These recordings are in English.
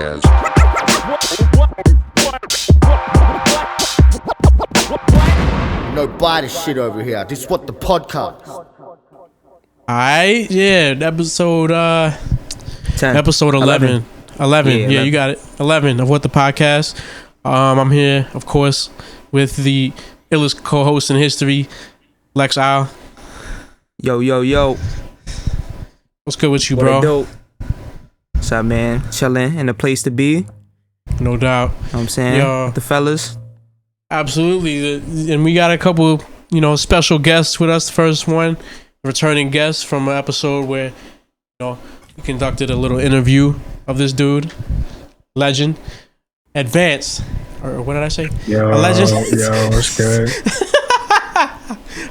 podcast. No, buy this shit over here. This is what the podcast. Alright, yeah, episode 10. episode 11. 11. Yeah, 11. you got it. 11 of What the Podcast. I'm here, of course, with the illest co-host in history, Lex Isle. Yo. What's good with you, What bro? it do? What's up, man? Chilling in a place to be. No doubt. Know what I'm saying? Yo. With the fellas. Absolutely. And we got a couple, special guests with us. The first one, returning guest from an episode where, we conducted a little interview of this dude, legend, Advantz'd, or what did I say? Yo, a legend. Yo, what's good?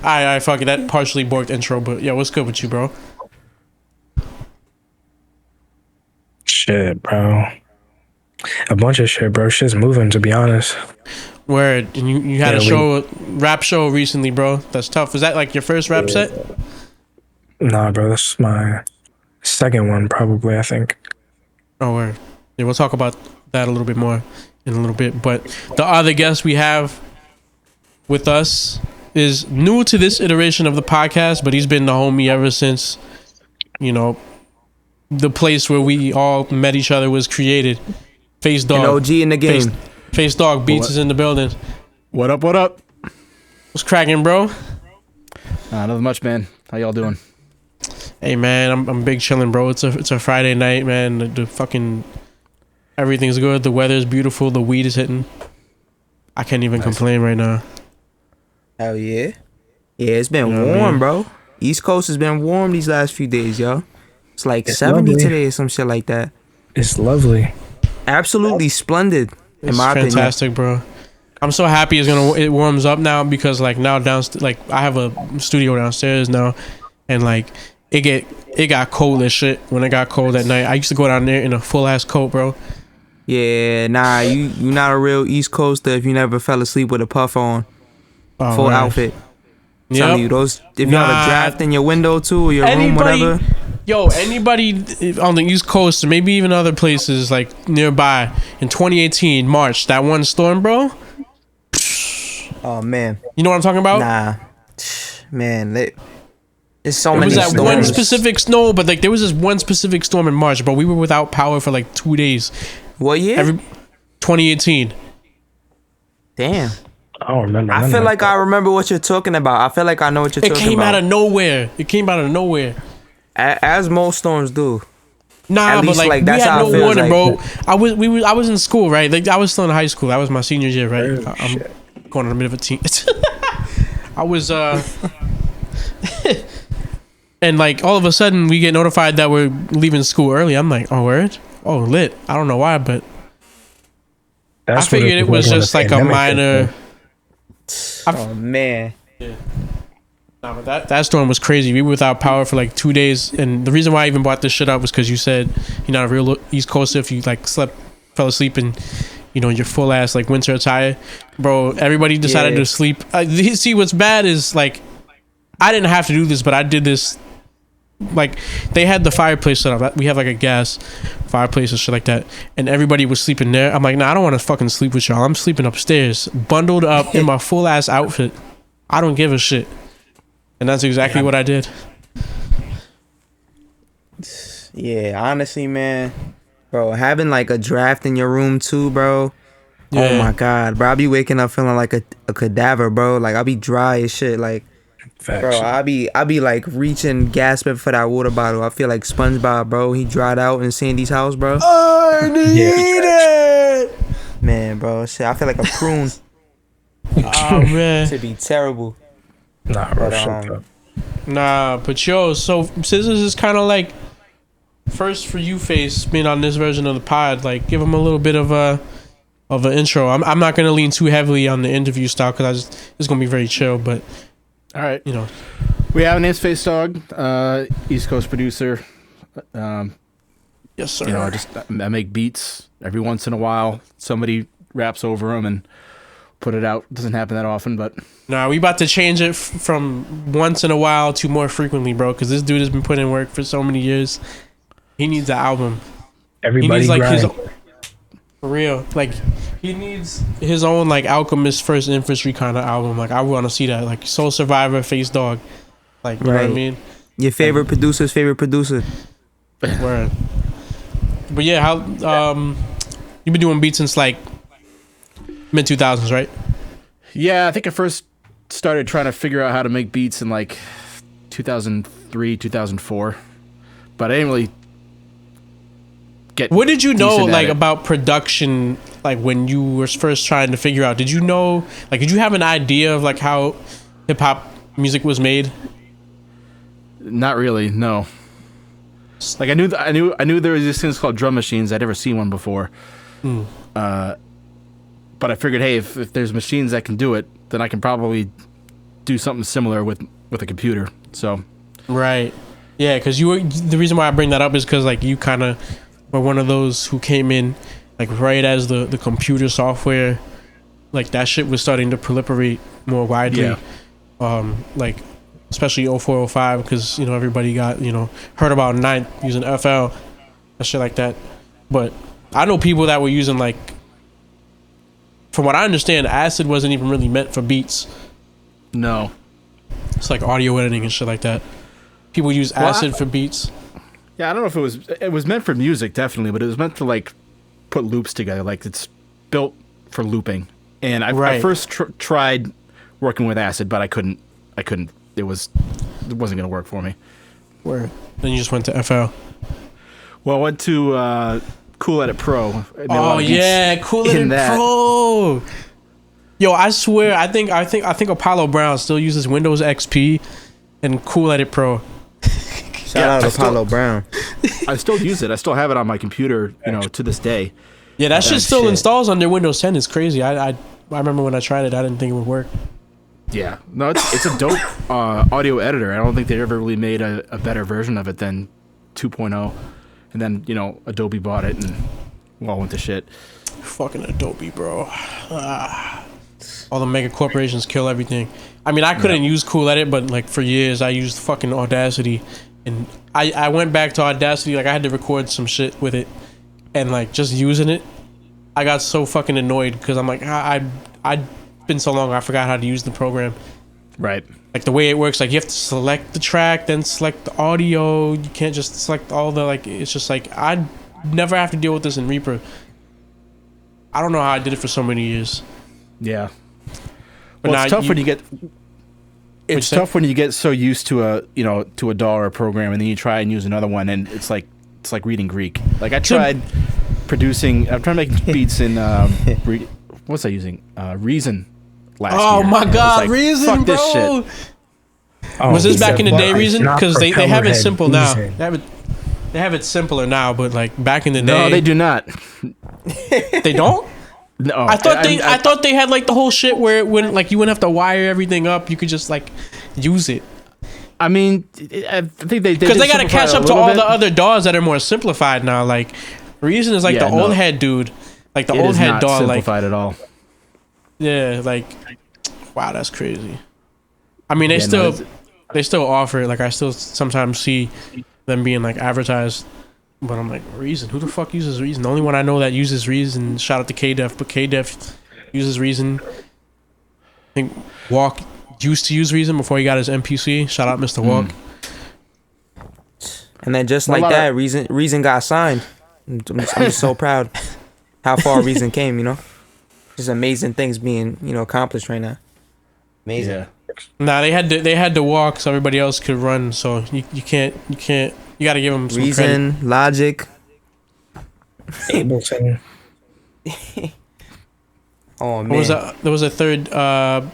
All right, fuck it. That partially borked intro, but yeah, what's good with you, bro? Shit, bro. A bunch of shit, bro. Shit's moving, to be honest. Word. And you had a rap show recently, bro. That's tough. Was that like your first rap set? Nah, bro, that's my second one, probably, I think. Oh, word. Yeah, we'll talk about that a little bit more in a little bit. But the other guest we have with us is new to this iteration of the podcast, but he's been the homie ever since, the place where we all met each other was created. Facedogg. An OG in the game. Facedogg Beats is in the building. What up? What's cracking, bro? Nothing much, man. How y'all doing? Hey, man, I'm big chilling, bro. It's a Friday night, man. The fucking everything's good. The weather's beautiful. The weed is hitting. I can't even complain right now. Hell yeah. Yeah, it's been You know what I warm, mean? bro. East Coast has been warm these last few days, yo. It's like It's 70 lovely. today or some shit like that. It's lovely. Absolutely splendid, in It's my fantastic, bro. I'm so happy it warms up now because now downstairs, I have a studio downstairs now, and it got cold as shit when it got cold at night. I used to go down there in a full ass coat, bro. opinion. Yeah, nah, you not a real East Coaster if you never fell asleep with a puff on. Oh, Full man. outfit. Yep. Telling you, those, if you have a draft in your window too, or your room, whatever. Anybody on the East Coast, or maybe even other places like nearby, in 2018 March, that one storm, bro. Oh man, You know what I'm talking about? nah, man, there's so It many was that storms. one specific snow, but there was this one specific storm in March, but we were without power for 2 days. What year? 2018. Damn. I don't remember. I none feel of like that. I remember what you're talking about. I feel like I know what you're It talking came about. out of nowhere. As most storms do. Nah, At but least, we that's had how no it feels warning, like. bro. I was in school, right? I was still in high school. That was my senior year, right? Oh, I'm shit. going on a bit of a teen. I was and all of a sudden we get notified that we're leaving school early. I'm like, oh, word? Oh, lit. I don't know why, but That's I figured it was when the just a pandemic hit, minor. Oh man. Nah, but that storm was crazy. We were without power for 2 days, and the reason why I even brought this shit up was because you said you're not a real East Coaster if you fell asleep in your full ass winter attire, bro. Everybody decided Yeah. to sleep. See, what's bad is I didn't have to do this, but I did this. They had the fireplace set up. We have a gas fireplace and shit like that, and everybody was sleeping there. I'm like, nah, I don't want to fucking sleep with y'all. I'm sleeping upstairs, bundled up in my full ass outfit. I don't give a shit. And that's exactly what I did. Yeah, honestly, man. Bro, having a draft in your room too, bro. Yeah. Oh my god, bro. I be waking up feeling like a cadaver, bro. I be dry as shit. Facts. Bro, I be reaching, gasping for that water bottle. I feel like SpongeBob, bro. He dried out in Sandy's house, bro. I need it. Man, bro, shit. I feel like a prune. Oh man. Should be terrible. Nah, bro, But, shut up. Nah, but so Scissors is kind of first for you, Face, being on this version of the pod. Give him a little bit of an intro. I'm not gonna lean too heavily on the interview style because it's gonna be very chill. But All right. We have an name's Facedogg, East Coast producer. yes, sir. I make beats every once in a while. Somebody raps over them and put it out. Doesn't happen that often, but Nah, we about to change it from once in a while to more frequently, bro. Because this dude has been putting in work for so many years. He needs an album. He Everybody needs grind. For real. Like, he needs his own, like, Alchemist First Infantry kind of album. Like, I want to see that. Like, Soul Survivor, Facedogg. Like, you know what I mean? Your favorite producer's favorite producer. Word. But yeah, how you've been doing beats since like mid 2000s, right? Yeah, I think I first started trying to figure out how to make beats in like 2003, 2004, but I didn't really get. What did you know decent at like it. about production? Like when you were first trying to figure out, did you know? Like, did you have an idea of like how hip hop music was made? Not really, no. Like I knew there was these things called drum machines. I'd never seen one before. But I figured, hey, if there's machines that can do it, then I can probably do something similar with a computer. So, right, yeah, because you were the reason why I bring that up is because like you kind of were one of those who came in like right as the computer software, like that shit was starting to proliferate more widely. Yeah. Like especially 0405 because you know everybody got heard about Ninth using FL and shit like that. But I know people that were using like, from what I understand, Acid wasn't even really meant for beats. no. It's like audio editing and shit like that. People use Acid for beats. Yeah, I don't know if it was meant for music, definitely, but it was meant to like put loops together. Like it's built for looping. And I first tried working with Acid, but I couldn't. It wasn't gonna work for me. Where then you just went to FL. Well, I went to Cool Edit Pro. I made a lot Oh of beats yeah, Cool in Edit that. Pro. Yo, I swear, I think Apollo Brown still uses Windows XP and Cool Edit Pro. Shout out to Apollo Brown. I still use it. I still have it on my computer, to this day. Yeah, that shit still shit. installs under Windows 10. It's crazy. I remember when I tried it, I didn't think it would work. Yeah, no, it's a dope audio editor. I don't think they ever really made a better version of it than 2.0. And then, Adobe bought it and all went to shit. Fucking Adobe, bro. All the mega corporations kill everything. I mean, I couldn't use Cool Edit, but like for years I used fucking Audacity, and I went back to Audacity. Like I had to record some shit with it, and like just using it, I got so fucking annoyed because I'm like, I'd been so long I forgot how to use the program. Right. Like the way it works, like you have to select the track, then select the audio. You can't just select all the like. It's just like I'd never have to deal with this in Reaper. I don't know how I did it for so many years. Yeah. But Well, now it's tough you- when you get. It's say? tough when you get so used to a DAW or a program, and then you try and use another one, and it's like reading Greek. Like I tried producing. I'm trying to make beats in what's I using? Reason. Last year. Oh my And I was god, like, Reason, fuck bro. this shit. Oh, Was this he back said, in the "Fuck day, it, Reason? not Because they have it propellerhead simple now. Reason." They have it simpler now, but like back in the day, No, they do not. They don't. No, I thought they had like the whole shit where it wouldn't like you wouldn't have to wire everything up. You could just like use it I mean, I think they because they got to simplify catch it a up to little all bit. the other DAWs that are more simplified now. Like Reason is like Yeah, the old no. head dude, like the It old is head not DAW. Like simplified at all. yeah, like wow, that's crazy. I mean, Yeah, no, they still offer it. Like I still sometimes see them being like advertised. But I'm like, Reason? Who the fuck uses Reason? The only one I know that uses Reason, shout out to K-Def, but K-Def uses Reason. I think Walk used to use Reason before he got his MPC. Shout out Mr. Walk. And then just A like lot that, Reason got signed. I'm just so proud how far Reason came, Just amazing things being, accomplished right now. Amazing. Yeah. Nah, they had to walk so everybody else could run. So you can't. You got to give them some credit. Reason, Logic. Ableton. Oh man. There was a third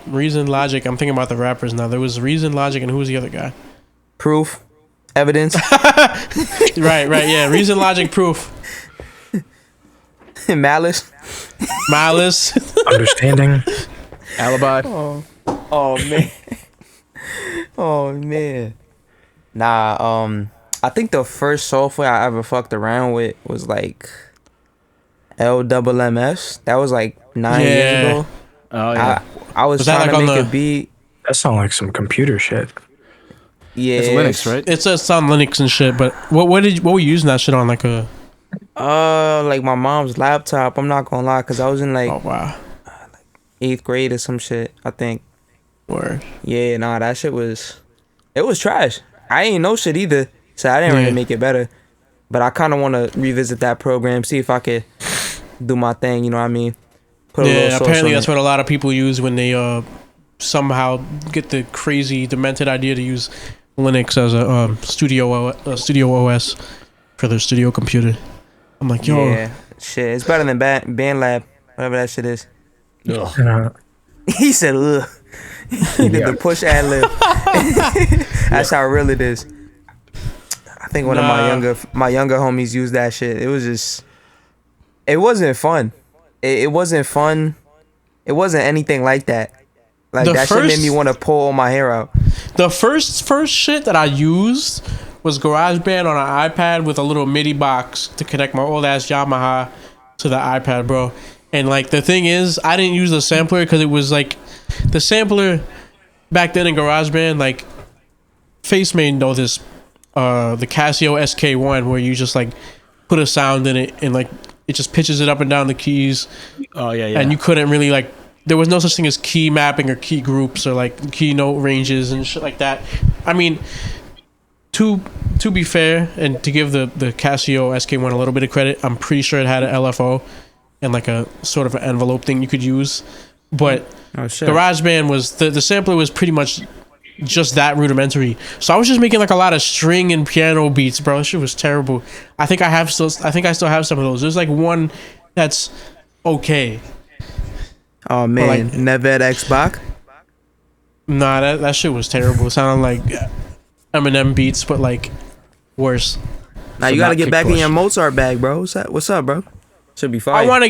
Reason, Logic. I'm thinking about the rappers now. There was Reason, Logic, and who was the other guy? Proof. Evidence. Right, yeah. Reason, Logic, Proof. Malice. Malice. Understanding. Alibi. Oh man. Oh man. Nah, I think the first software I ever fucked around with was like LMMS. That was like 9 years ago. Oh yeah. I was Was that trying like to on make the- a beat. That sounds like some computer shit. Yeah. It's Linux, right? It's on Linux and shit. But what were you using that shit on? Like a Like my mom's laptop. I'm not gonna lie, cause I was in like Oh wow. 8th grade or some shit, I think. Word. Yeah, nah, that shit was, it was trash. I ain't know shit either, so I didn't really Yeah. make it better. But I kind of want to revisit that program, see if I could do my thing. You know what I mean? Put a little Yeah, sauce apparently on that's it. what a lot of people use when they somehow get the crazy demented idea to use Linux as a studio OS for their studio computer. I'm like, yo, Yeah, shit, it's better than BandLab, whatever that shit is. Ugh. And, He said, ugh. He did the push ad lib. That's how real it is. I think one of my younger homies used that shit. It was just, it wasn't fun. It wasn't fun. It wasn't anything like that. Like The that shit made first- me want to pull all my hair out. the first shit that I used was GarageBand on an iPad with a little MIDI box to connect my old ass Yamaha to the iPad, bro. And like the thing is, I didn't use the sampler because it was like the sampler back then in GarageBand. Like Face may know this, the Casio SK1, where you just like put a sound in it and like it just pitches it up and down the keys. Oh yeah, yeah. And you couldn't really like, there was no such thing as key mapping or key groups or like key note ranges and shit like that. I mean, to be fair and to give the Casio SK1 a little bit of credit, I'm pretty sure it had an LFO and like a sort of an envelope thing you could use. But Oh shit. GarageBand was the sampler was pretty much just that rudimentary. So I was just making like a lot of string and piano beats, bro. That shit was terrible. I think I still have some of those. There's like one that's okay. Oh man, like- NevEd Xbox. Nah, that shit was terrible. It sounded like Eminem beats, but like worse. Now So you gotta not get kick back in push. your Mozart bag, bro. What's up, bro? Should be fine. I want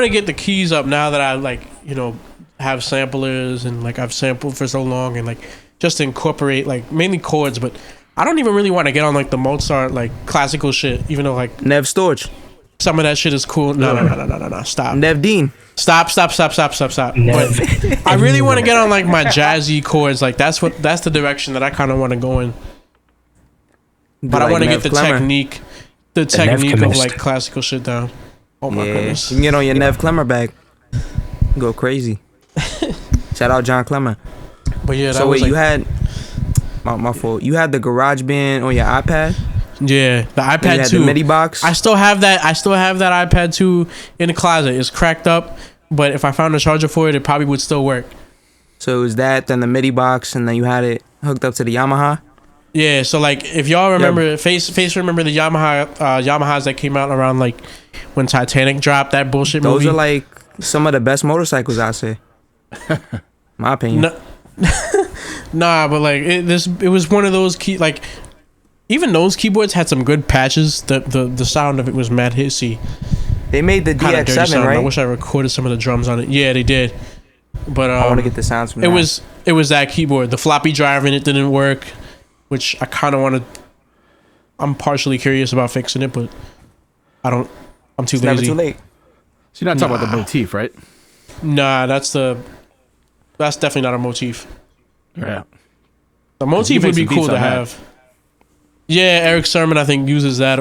to get the keys up now that I like, you know, have samplers and like I've sampled for so long and like just to incorporate like mainly chords, but I don't even really want to get on like the Mozart like classical shit, even though like Nev Storch, some of that shit is cool. No. Stop. Nev Dean. Stop. Nev. But I really want to get on like my jazzy chords. Like that's the direction that I kind of want to go in. But I want to get the technique of Chemist. like classical shit down. Oh my Yeah, goodness. you can get on your Nev Clemmer bag. Go crazy. Shout out John Clemmer. But yeah, that So was wait, like, you had my fault. You had the GarageBand on your iPad. yeah, the And you iPad had 2. the MIDI box. I still have that iPad 2 in the closet. It's cracked up, but if I found a charger for it, it probably would still work. So it was that, then the MIDI box, and then you had it hooked up to the Yamaha. Yeah, so like if y'all remember, Face remember the Yamahas that came out around like when Titanic dropped, that bullshit Those movie. are like some of the best motorcycles, I say. My opinion. No, nah, but like it was one of those like even those keyboards had some good patches. The sound of it was mad hissy, They made the kind of dirty DX7, sound. I right? wish I recorded some of the drums on it. Yeah, they did. But I want to get the sounds from it that. it was that keyboard. The floppy drive in it didn't work, which I kind of want to. I'm partially curious about fixing it, but I'm too It's never lazy. too late. So you're not talking about the Nah. motif, right? Nah, that's definitely not a motif. Yeah. The motif you would be make some cool beats to on that. have. Yeah, Eric Sermon I think uses that.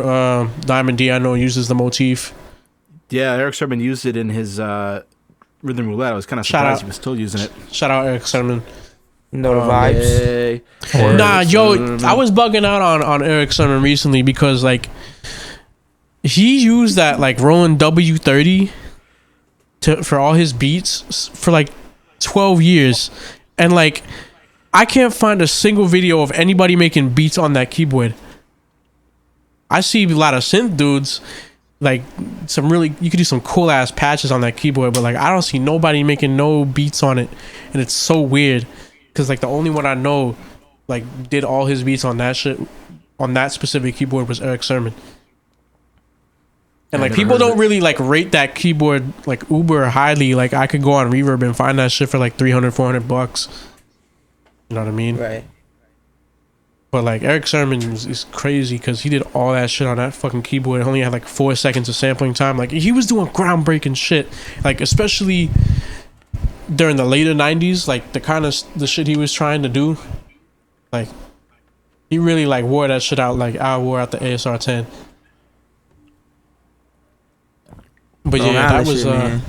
Diamond D I know uses the motif. Yeah, Eric Sermon used it in his Rhythm Roulette. I was kind of Shout surprised out. he was still using it. Shout out Eric Sermon. You know the vibes. Hey. Nah, yo, Sermon. I was bugging out on Eric Sermon recently because like he used that like Roland W30 for all his beats for like 12 years, and like I can't find a single video of anybody making beats on that keyboard. I see a lot of synth dudes, like you could do some cool ass patches on that keyboard, but like I don't see nobody making no beats on it, and it's so weird because like the only one I know like did all his beats on that shit on that specific keyboard was Eric Sermon. And I like never people heard of don't really like rate that keyboard like uber highly. Like I could go on Reverb and find that shit for like $300-$400. You know what I mean? Right. But like Eric Sermon is crazy because he did all that shit on that fucking keyboard. It only had like 4 seconds of sampling time. Like he was doing groundbreaking shit. Like especially during the later 90s, like the shit he was trying to do. Like he really like wore that shit out like I wore out the ASR 10. but Long yeah, that Island was shit, man.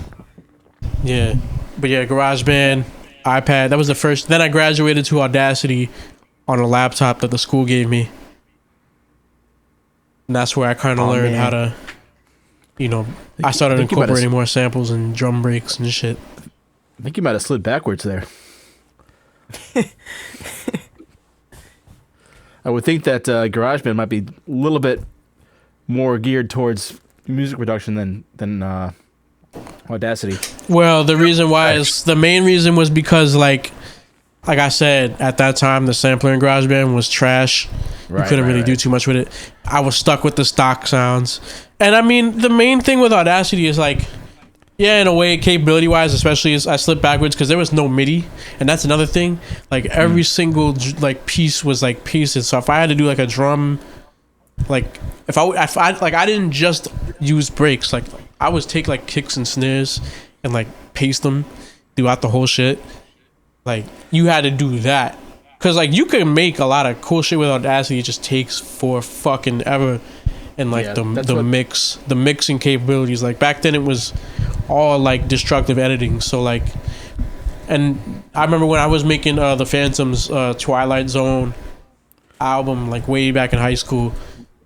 yeah, but yeah, GarageBand, iPad. That was the first. Then I graduated to Audacity on a laptop that the school gave me, and that's where I kind of learned how to, I started think you might have- incorporating more samples and drum breaks and shit. I think you might have slid backwards there. I would think that GarageBand might be a little bit more geared towards music production than Audacity. Well, the main reason was because like I said, at that time the sampler in GarageBand was trash. You couldn't really do too much with it. I was stuck with the stock sounds. And I mean, the main thing with Audacity is like, yeah, in a way, capability wise, especially as I slipped backwards because there was no MIDI, and that's another thing. Like every single like piece was like pieces. So if I had to do like a drum, like if I didn't just use breaks, like I would take like kicks and snares and like paste them throughout the whole shit. Like you had to do that because like you could make a lot of cool shit with Audacity. It just takes for fucking ever. And like the mixing capabilities, like back then it was all like destructive editing. So like, and I remember when I was making the Phantoms Twilight Zone album like way back in high school,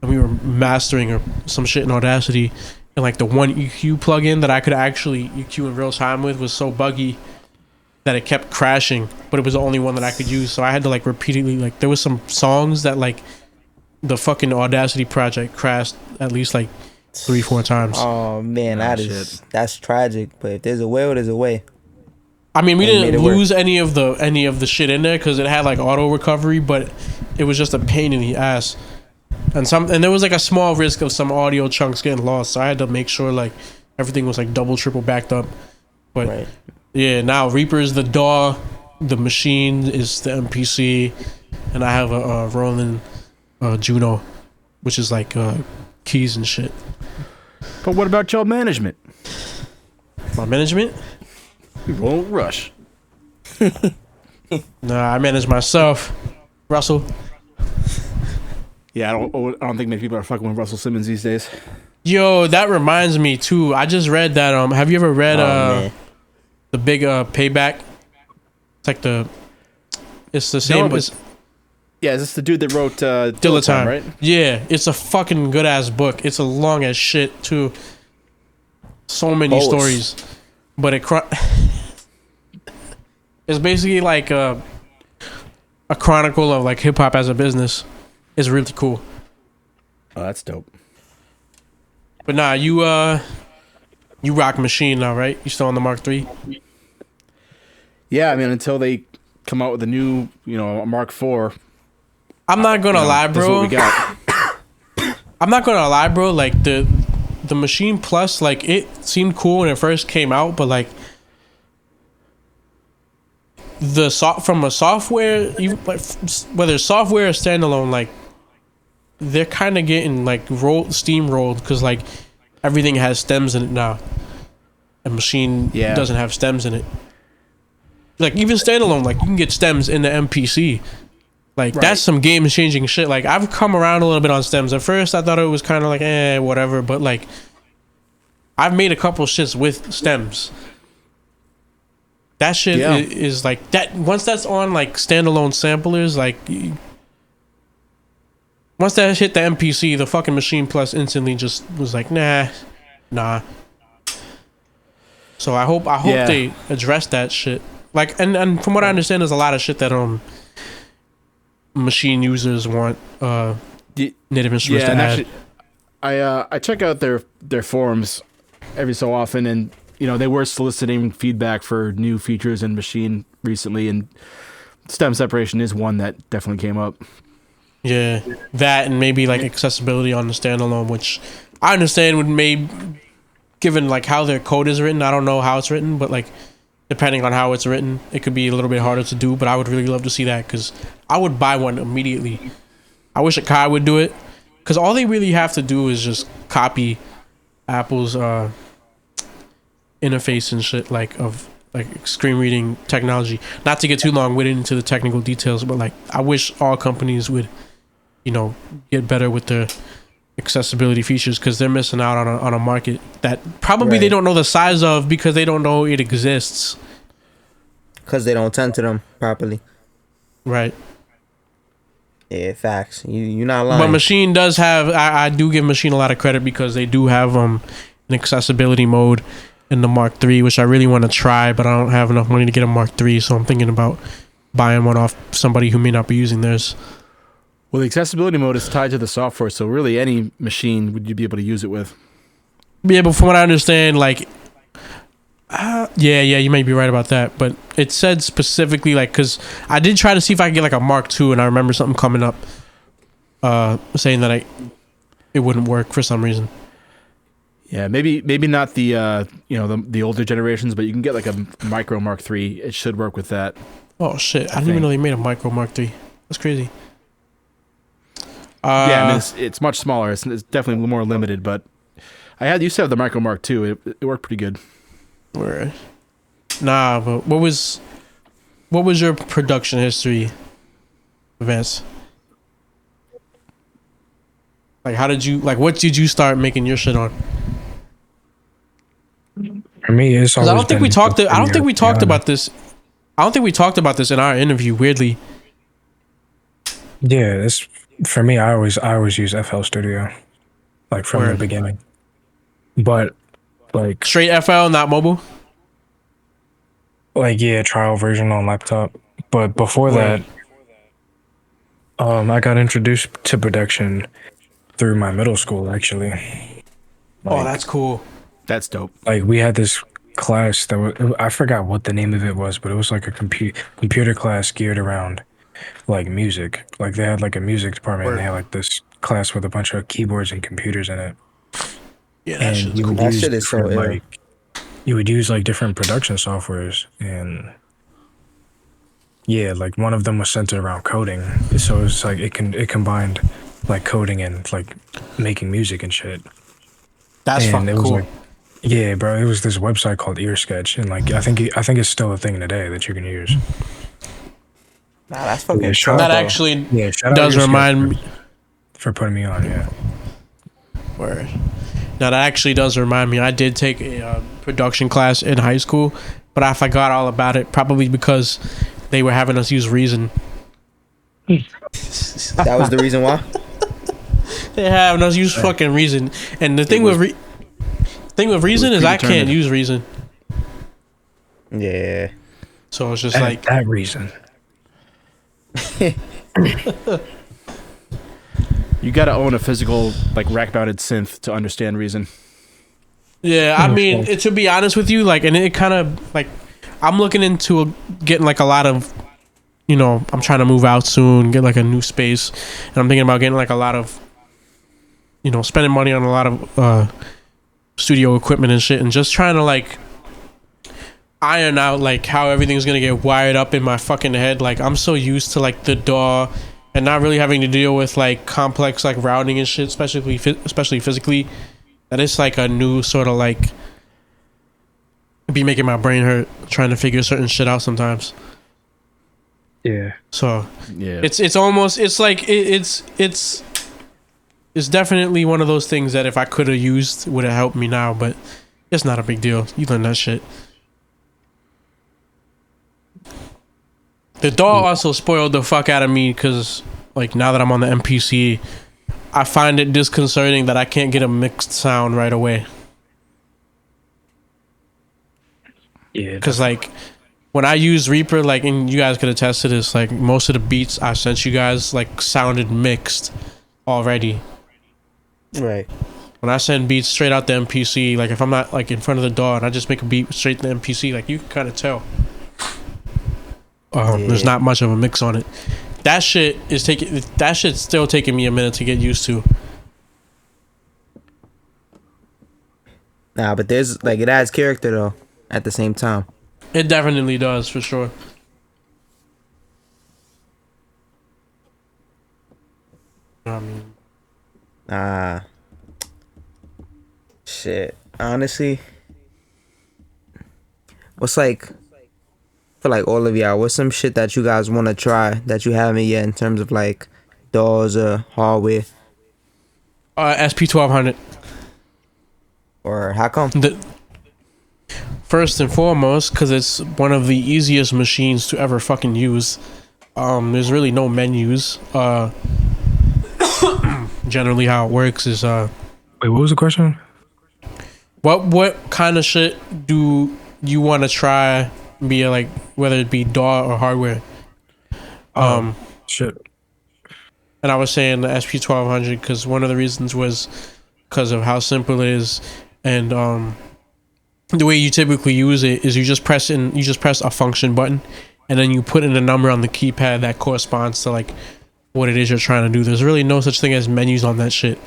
and we were mastering or some shit in Audacity, and like the one EQ plugin that I could actually EQ in real time with was so buggy that it kept crashing, but it was the only one that I could use. So I had to like repeatedly, like there was some songs that like the fucking Audacity project crashed at least like 3-4 times. Oh man, that's tragic. But if there's a way, there's a way. I mean, we didn't lose any of the shit in there because it had like auto recovery, but it was just a pain in the ass. And there was like a small risk of some audio chunks getting lost, so I had to make sure like everything was like double, triple backed up. But yeah, now Reaper's the DAW, the machine is the MPC, and I have a Roland Juno, which is like keys and shit. But what about your management? My management? We won't rush. Nah, I manage myself. Russell. Yeah, I don't think many people are fucking with Russell Simmons these days. Yo, that reminds me too. I just read that. Have you ever read the big Payback? It's the same. No, yeah, is this the dude that wrote Dilettante, right? Yeah, it's a fucking good ass book. It's a long as shit too. So many stories, but it's basically like a chronicle of like hip hop as a business. It's really cool. Oh, that's dope. But nah, you rock Machine now, right? You still on the Mark III? Yeah, I mean, until they come out with a new, Mark IV. I'm not gonna lie, bro. That's what we got. I'm not gonna lie, bro. Like the Machine Plus, like it seemed cool when it first came out, but like from a software, whether it's software or standalone, like they're kind of getting like steamrolled because like everything has stems in it now. A Machine doesn't have stems in it. Like even standalone, like you can get stems in the MPC. Like that's some game changing shit. Like I've come around a little bit on stems. At first I thought it was kind of like whatever, but like I've made a couple shits with stems. That shit is like that. Once that's on like standalone samplers, like once that hit the MPC, the fucking Machine Plus instantly just was like nah. So I hope they address that shit. Like and from what I understand, there's a lot of shit that Machine users want native instruments to add. Actually, I check out their forums every so often, and they were soliciting feedback for new features in Machine recently, and stem separation is one that definitely came up. Yeah, that and maybe like accessibility on the standalone, which I understand given like how their code is written. I don't know how it's written, but like depending on how it's written, it could be a little bit harder to do. But I would really love to see that because I would buy one immediately. I wish Akai would do it because all they really have to do is just copy Apple's interface and shit of screen reading technology. Not to get too long into the technical details, but like I wish all companies would, get better with their accessibility features because they're missing out on a market that probably they Right. don't know the size of because they don't know it exists. Because they don't tend to them properly. Right. Yeah, facts. You're not lying. But Machine does have. I do give Machine a lot of credit because they do have an accessibility mode in the Mark III, which I really want to try, but I don't have enough money to get a Mark III, so I'm thinking about buying one off somebody who may not be using theirs. Well, the accessibility mode is tied to the software, so really any machine would you be able to use it with. Yeah, but from what I understand, like, yeah, you might be right about that. But it said specifically, like, because I did try to see if I could get like a Mark II, and I remember something coming up, saying that it wouldn't work for some reason. Yeah, maybe not the the older generations, but you can get like a micro Mark III. It should work with that. Oh shit! I didn't even know they made a micro Mark III. That's crazy. Yeah, I mean, it's much smaller. It's definitely more limited, but I used to have the micro Mark II. It worked pretty good. Word. Nah, but what was your production history, Vance? Like, what did you start making your shit on? For me, it's Because always I don't think we been talked. I don't think we talked piano. about this. I don't think we talked about this in our interview. Weirdly, Yeah, it's for me. I always use FL Studio, like from the Word. beginning. But like straight FL, not mobile. yeah, trial version on laptop. But before Word. that, I got introduced to production through my middle school actually. Oh, that's cool. That's dope. Like we had this class that I forgot what the name of it was, but it was like a computer class geared around like music. Like they had like a music department and they had like this class with a bunch of keyboards and computers in it. Yeah, that shit's you cool. would That use shit is so different, ill. like you would use like different production softwares, and yeah, like one of them was centered around coding. So it's like it combined like coding and like making music and shit. That's And fucking it was cool. like, yeah, bro, it was this website called EarSketch, and like I think it's still a thing today that you can use. Nah, that's fucking Yeah, tough, that though. actually Yeah, shout out does EarSketch remind me. for putting me on. Yeah, Word. Now that actually does remind me. I did take a production class in high school, but I forgot all about it. Probably because they were having us use Reason. That was the reason why. They having us use fucking Reason, and the thing with Reason is I can't predetermined. use Reason, Yeah. so it's just that, like that reason. You got to own a physical like rack-mounted synth to understand Reason. yeah. I mean, to be honest with you, like, and it kind of like I'm looking into getting like a lot of, I'm trying to move out soon, get like a new space, and I'm thinking about getting like a lot of, spending money on a lot of studio equipment and shit, and just trying to like iron out like how everything's gonna get wired up in my fucking head. Like I'm so used to like the DAW and not really having to deal with like complex like routing and shit, especially physically, that it's like a new sort of like be making my brain hurt trying to figure certain shit out sometimes. Yeah, So Yeah. it's almost it's definitely one of those things that if I could have used would have helped me now, but it's not a big deal. You learn that shit. The DAW also spoiled the fuck out of me because like now that I'm on the MPC, I find it disconcerting that I can't get a mixed sound right away. yeah. Because like when I use Reaper, like, and you guys could attest to this, like most of the beats I sent you guys like sounded mixed already. Right. When I send beats straight out the MPC, like if I'm not like in front of the DAW and I just make a beat straight to the MPC, like you can kind of tell. There's not much of a mix on it. That shit's still taking me a minute to get used to. Nah, but there's like it adds character though at the same time. It definitely does, for sure. I mean, Shit. Honestly, what's like for like all of y'all, what's some shit that you guys want to try that you haven't yet in terms of like DAWs or hardware? SP1200. Or how come? First and foremost, because it's one of the easiest machines to ever fucking use. There's really no menus. Generally, how it works is Wait, what was the question? what kind of shit do you want to try? Be like whether it be DAW or hardware. Shit. And I was saying the SP1200 because one of the reasons was because of how simple it is, and the way you typically use it is you just press a function button, and then you put in a number on the keypad that corresponds to like what it is you're trying to do. There's really no such thing as menus on that shit.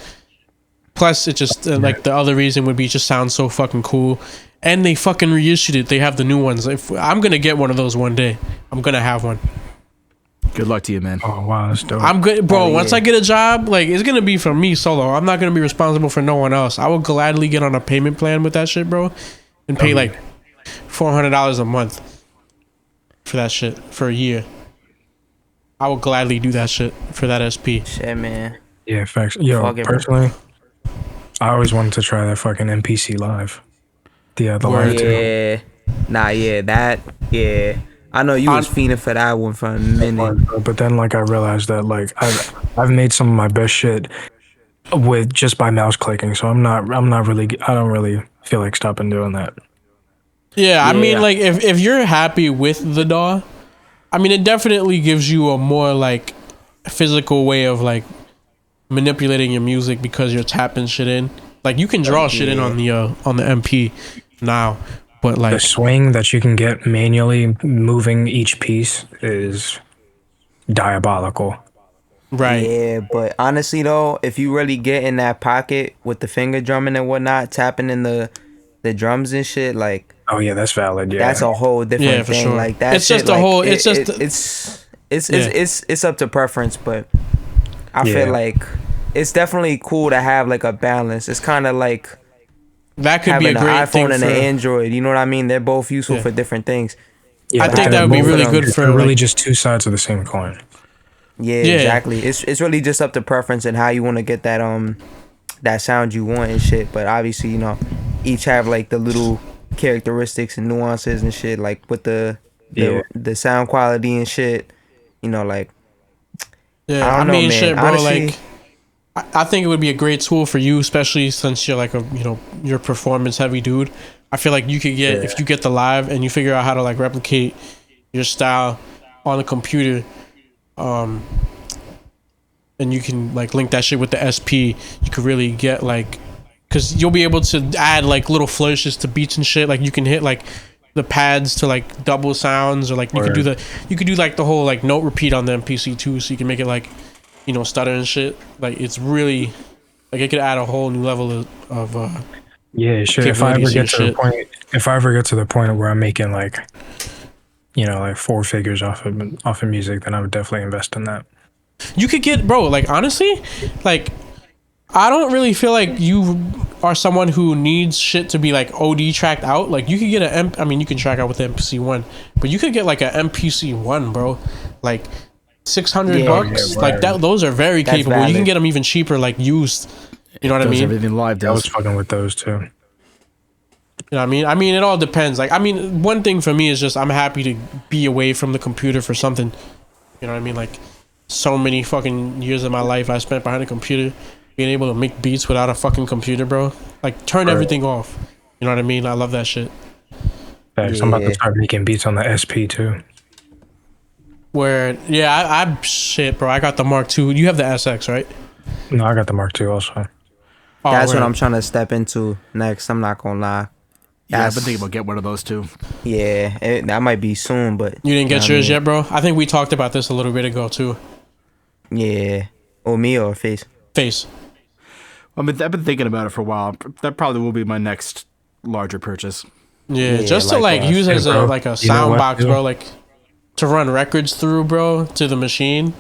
Plus, it just like the other reason would be it just sounds so fucking cool, and they fucking reissued it. They have the new ones. I'm gonna get one of those one day. I'm gonna have one. Good luck to you, man. Oh wow, that's dope. I'm good, bro. Once I get a job, like it's gonna be for me solo. I'm not gonna be responsible for no one else. I will gladly get on a payment plan with that shit, bro, and pay like $400 a month for that shit for a year. I will gladly do that shit for that SP. Shit, man. Yeah, facts. Yo, Fuck it, personally, I always wanted to try that fucking NPC live. The live too. Yeah. Nah, yeah. I know you was fiending for that one for a minute. But then, like, I realized that, like, I've made some of my best shit with just by mouse clicking. So I don't really feel like stopping doing that. Yeah, I mean, like, if you're happy with the DAW, I mean, it definitely gives you a more like physical way of like manipulating your music because you're tapping shit in. Like, you can draw shit in on the MP now. But like the swing that you can get manually moving each piece is diabolical. Right. Yeah, but honestly though, if you really get in that pocket with the finger drumming and whatnot, tapping in the drums and shit, like oh yeah, that's valid. Yeah, that's a whole different thing. Sure. Like that. It's shit, just a like, whole. It's up to preference, but I feel like it's definitely cool to have like a balance. It's kind of like that could be a having great an thing iPhone and for an Android. You know what I mean? They're both useful for different things. Yeah, I think that would be really good for really like, just two sides of the same coin. Yeah, exactly. It's really just up to preference and how you want to get that that sound you want and shit. But obviously, you know, each have like the little characteristics and nuances and shit, like with the sound quality and shit. You know, like I mean, man. shit, bro. Honestly, like, I think it would be a great tool for you, especially since you're like you're performance heavy dude. I feel like you could get if you get the live and you figure out how to like replicate your style on the computer, and you can like link that shit with the SP. You could really get like, cause you'll be able to add like little flourishes to beats and shit. Like you can hit like the pads to like double sounds, or like you could do like the whole like note repeat on the MPC too, so you can make it like, you know, stutter and shit. Like it's really like it could add a whole new level of yeah, sure. If I ever get to the point where I'm making like, you know, like 4 figures off of music, then I would definitely invest in that. You could get, bro, like honestly, like I don't really feel like you are someone who needs shit to be like OD tracked out. Like you could get I mean, you can track out with the MPC-1, but you could get like a MPC-1, bro. Like $600, like that. Those are very capable. Valid. You can get them even cheaper, like used. You know what I mean? Everything live does. I was fucking with those too. You know what I mean? I mean, it all depends. Like, I mean, one thing for me is just I'm happy to be away from the computer for something. You know what I mean? Like, so many fucking years of my life I spent behind a computer, being able to make beats without a fucking computer, bro. Like, turn everything off. You know what I mean? I love that shit. Thanks. I'm about to start making beats on the SP too. Where, yeah, I shit, bro. I got the Mark II. You have the SX, right? No, I got the Mark II also. Oh, that's what I'm trying to step into next. I'm not gonna lie. Yeah, I've been thinking about getting one of those too. Yeah, that might be soon, but you didn't get yours yet, bro. I think we talked about this a little bit ago too. Yeah, or me or Face. Face. I've been thinking about it for a while. That probably will be my next larger purchase. Yeah, just to like use as a like a sound box, bro. Like to run records through, bro, to the machine,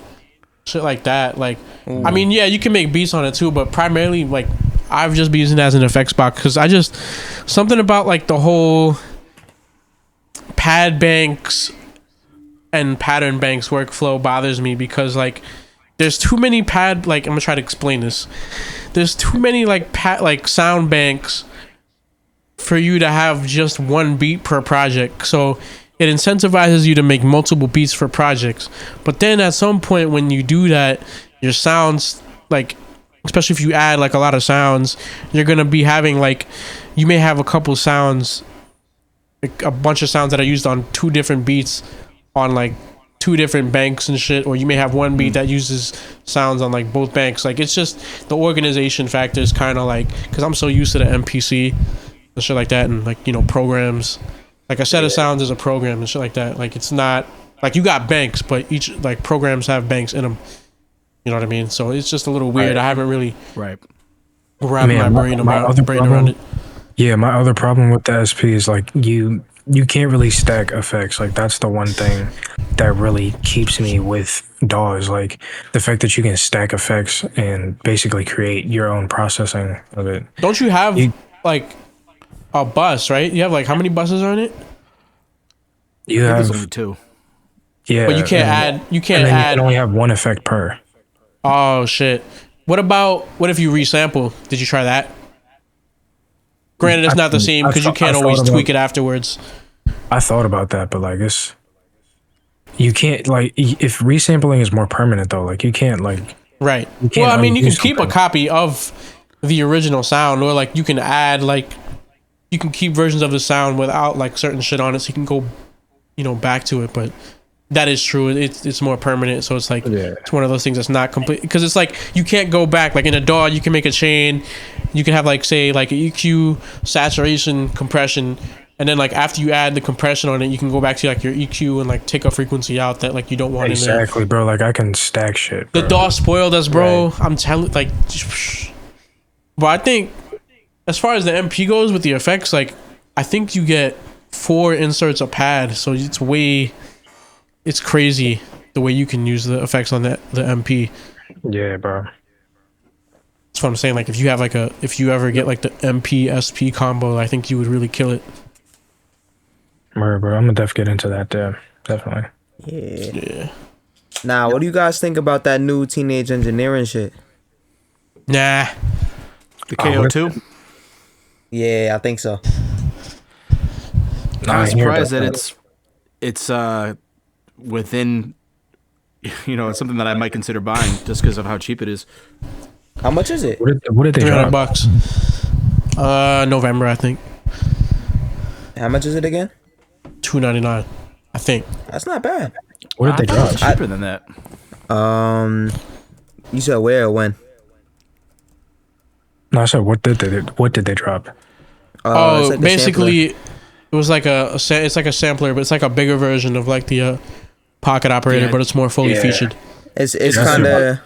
shit like that. Like, I mean, yeah, you can make beats on it too, but primarily like I've just been using it as an effects box because I just something about like the whole pad banks and pattern banks workflow bothers me because like there's too many I'm gonna try to explain this. there's too many like sound banks for you to have just one beat per project. So it incentivizes you to make multiple beats for projects. But then at some point when you do that, your sounds, like, especially if you add like a lot of sounds, you're gonna be having like, you may have a couple sounds, like a bunch of sounds that are used on 2 different beats on like 2 different banks and shit, or you may have one beat that uses sounds on like both banks. Like, it's just the organization factor is kind of like, because I'm so used to the MPC and shit like that, and like, you know, programs, like a set of sounds is a program and shit like that. Like, it's not like you got banks, but each like programs have banks in them. You know what I mean? So it's just a little weird. I haven't really wrapped my brain around it. Yeah, my other problem with the SP is like you can't really stack effects. Like, that's the one thing that really keeps me with DAWs. Like, the fact that you can stack effects and basically create your own processing of it. Don't you have like a bus, right? You have like, how many buses are in it? You have only 2. Yeah, but you can't add. You can't add. You can only have 1 effect per. Oh shit! What if you resample? Did you try that? Granted, it's not the same because you can't always tweak it afterwards. I thought about that, but like, you can't, like, if resampling is more permanent though, like, you can't, like, right. Well, I mean, you can keep a copy of the original sound, or like you can add, like, you can keep versions of the sound without like certain shit on it, so you can go, you know, back to it. But that is true. It's more permanent, so it's like it's one of those things that's not complete, because it's like you can't go back. Like in a DAW, you can make a chain. You can have like, say, like an EQ, saturation, compression, and then like after you add the compression on it, you can go back to like your EQ and like take a frequency out that like you don't want in there. Exactly, bro. Like, I can stack shit, bro. The DAW spoiled us, bro. Right. I'm telling, like, but I think as far as the MP goes with the effects, like, I think you get 4 inserts a pad, so it's crazy the way you can use the effects on the MP. Yeah, bro. That's what I'm saying. Like, if you have like if you ever get like the MP SP combo, I think you would really kill it. Bro, I'm gonna get into that there. Definitely. Yeah. Now, what do you guys think about that new teenage engineering shit? Nah. The KO2? Yeah, I think so. I'm surprised that it's within, you know, it's something that I might consider buying just because of how cheap it is. How much is it? What did they drop? $300. November, I think. How much is it again? $299, I think. That's not bad. What did they drop? Cheaper than that. You said where or when? No, I said what did they drop? Like basically, it was like it's like a sampler, but it's like a bigger version of like the pocket operator, but it's more fully featured. It's kind of.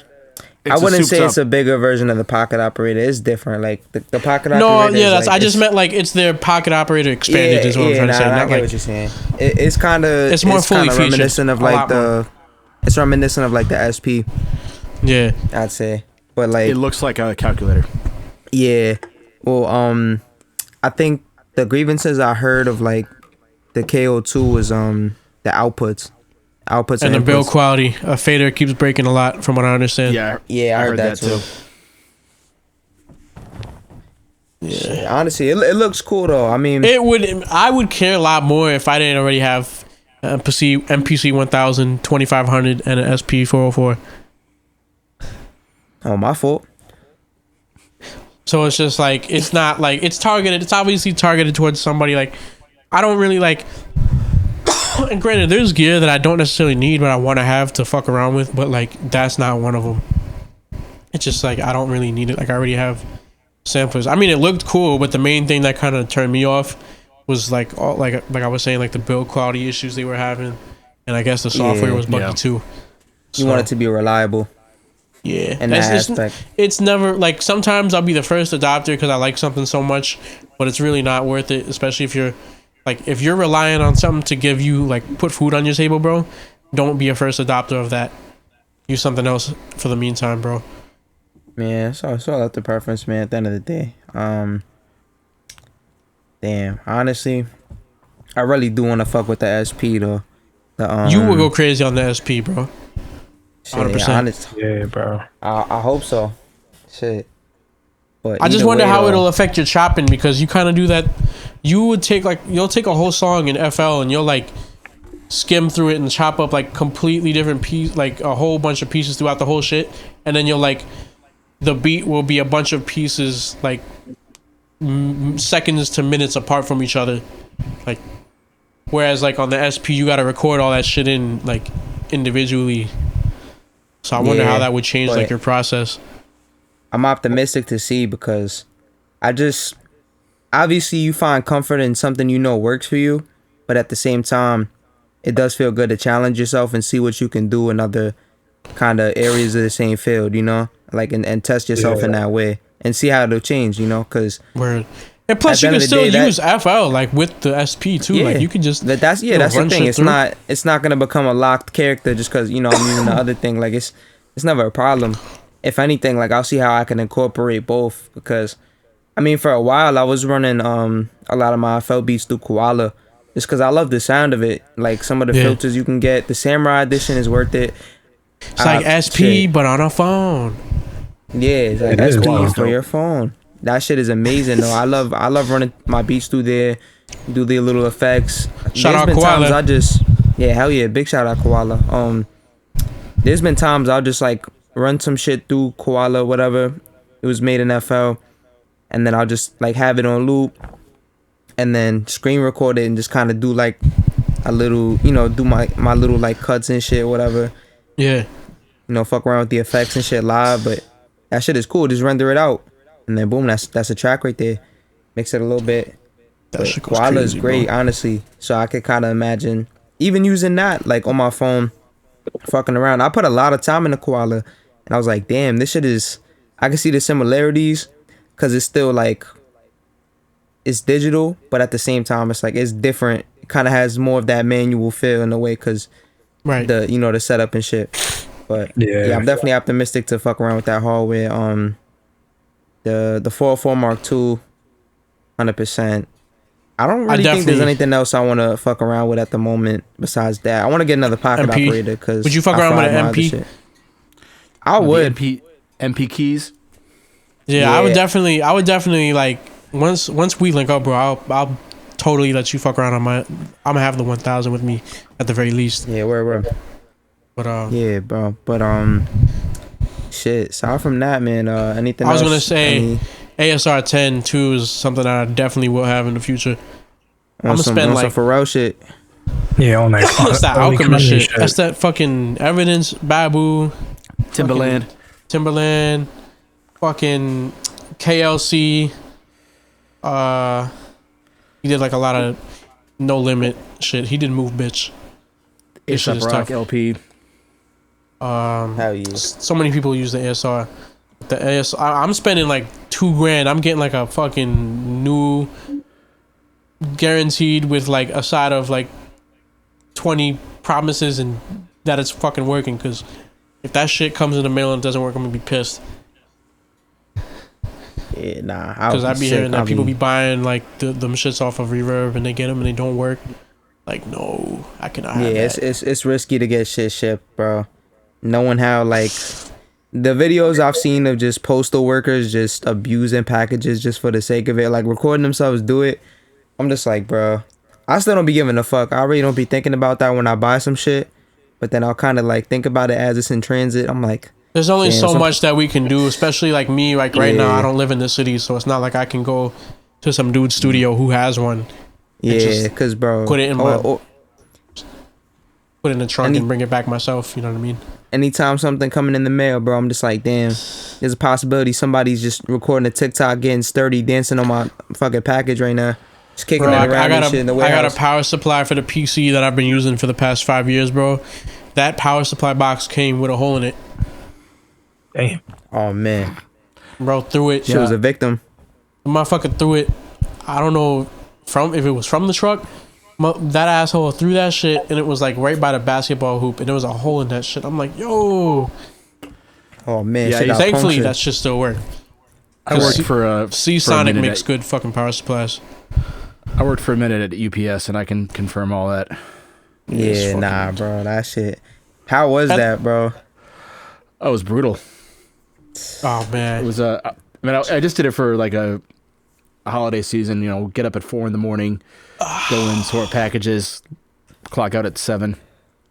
I wouldn't say it's a bigger version of the pocket operator. It's different. Like the pocket operator. No, yeah, that's. Like, I just meant like it's their pocket operator expanded. Is what I'm trying to say. I get what you're saying. It's kind of. It's more fully featured. Reminiscent of like the. It's reminiscent of like the SP. Yeah, I'd say, but like it looks like a calculator. Yeah, well, I think the grievances I heard of like the KO2 was the outputs and the build quality. A fader keeps breaking a lot, from what I understand. Yeah, I heard that too. Yeah, honestly, it looks cool though. I mean, I would care a lot more if I didn't already have MPC 1000, 2500, and an SP 404. Oh, my fault. So it's just like, it's not like, it's targeted. It's obviously targeted towards somebody like, I don't really like. And granted, there's gear that I don't necessarily need, but I want to have to fuck around with. But like, that's not one of them. It's just like, I don't really need it. Like, I already have samplers. I mean, it looked cool, but the main thing that kind of turned me off was like, all, like I was saying, like the build quality issues they were having, and I guess the software was buggy too. So, you want it to be reliable. Yeah, in that aspect. It's never like, sometimes I'll be the first adopter because I like something so much, but it's really not worth it, especially if you're relying on something to give you, like, put food on your table, bro. Don't be a first adopter of that. Use something else for the meantime, bro. Man, it's all up to preference, man, at the end of the day. Damn, honestly, I really do want to fuck with the SP though. You will go crazy on the SP, bro. 100%. Yeah, bro. I hope so. Shit. But I just either wonder way, how though, it'll affect your chopping, because you kind of do that. You would take you'll take a whole song in FL and you'll like skim through it and chop up like completely different piece, like a whole bunch of pieces throughout the whole shit, and then you'll like the beat will be a bunch of pieces like seconds to minutes apart from each other, like whereas like on the SP you got to record all that shit in like individually. So I wonder how that would change like your process. I'm optimistic to see, because obviously you find comfort in something you know works for you, but at the same time it does feel good to challenge yourself and see what you can do in other kind of areas of the same field, you know, like and test yourself in that way and see how it'll change, you know, because and plus you can still use FL like with the SP too, like you can just that's the thing. It's not gonna become a locked character just because, you know, I'm using the other thing. Like it's never a problem. If anything, like I'll see how I can incorporate both, because I mean for a while I was running a lot of my FL beats through Koala just because I love the sound of it. Like some of the filters you can get, the Samurai edition is worth it. It's like SP but on a phone. Yeah, it's like SP for your phone. That shit is amazing though. I love running my beats through there, do the little effects. Shout out Koala. Hell yeah, big shout out Koala. There's been times I'll just like run some shit through Koala, whatever. It was made in FL, and then I'll just like have it on loop, and then screen record it and just kind of do like a little, you know, do my little like cuts and shit, whatever. Yeah. You know, fuck around with the effects and shit live, but that shit is cool. Just render it out, and then boom, that's a track right there. Mix it a little bit. Koala is great, bro. Honestly. So I could kind of imagine even using that like on my phone, fucking around. I put a lot of time into Koala, and I was like, damn, this shit is. I can see the similarities, cause it's still like it's digital, but at the same time, it's like it's different. It kind of has more of that manual feel in a way, cause the, you know, the setup and shit. But yeah, I'm definitely optimistic to fuck around with that hardware. The 404 Mark II, 100%. I don't really think there's anything else I want to fuck around with at the moment besides that. I want to get another pocket operator, because would you fuck around with an MP? I would. MP keys. Yeah, I would definitely like once we link up, bro. I'll totally let you fuck around on my. I'm gonna have the 1000 with me at the very least. Yeah, we're. But yeah, bro. But shit. Aside from that, man. Anything? I was else? Gonna say ASR 10 too is something that I definitely will have in the future. I'm gonna spend like some Pharrell shit. Yeah, on that. That's that Alchemist shit. That's that fucking Evidence, Babu, Timberland, fucking KLC. He did like a lot of No Limit shit. He did Move Bitch. A$AP Rock LP. Hell yeah. So many people use the ASR. The ASR, I'm spending like $2,000. I'm getting like a fucking new, guaranteed with like a side of like 20 promises and that it's fucking working. Because if that shit comes in the mail and it doesn't work, I'm gonna be pissed. Yeah, nah. Because I'd be hearing that people be buying like them shits off of Reverb and they get them and they don't work. Like, no, I cannot have that. It's risky to get shit shipped, bro. Knowing how like the videos I've seen of just postal workers just abusing packages just for the sake of it, like recording themselves do it. I'm just like, bro, I still don't be giving a fuck. I really don't be thinking about that when I buy some shit, but then I'll kind of like think about it as it's in transit. I'm like, there's only so much that we can do, especially like me. Like right now, I don't live in the city, so it's not like I can go to some dude's studio who has one. Yeah, because bro, put it in put it in the trunk and bring it back myself. You know what I mean? Anytime something coming in the mail, bro, I'm just like, damn. There's a possibility somebody's just recording a TikTok, getting sturdy, dancing on my fucking package right now, just kicking it around and shit in the warehouse. I got a power supply for the PC that I've been using for the past 5 years, bro. That power supply box came with a hole in it. Damn. Oh man, bro, threw it. She was a victim. The motherfucker threw it. I don't know if it was from the truck. That asshole threw that shit and it was like right by the basketball hoop and there was a hole in that shit. I'm like, yo. Oh man, yeah. Thankfully that shit still worked. I worked for Sonic makes good fucking power supplies. I worked for a minute at UPS and I can confirm all that. Yeah, nah, bro, that shit. How was that, bro? Oh, it was brutal. Oh man, it I mean, I just did it for like a holiday season. You know, get up at 4 a.m, go in, sort packages, clock out at 7,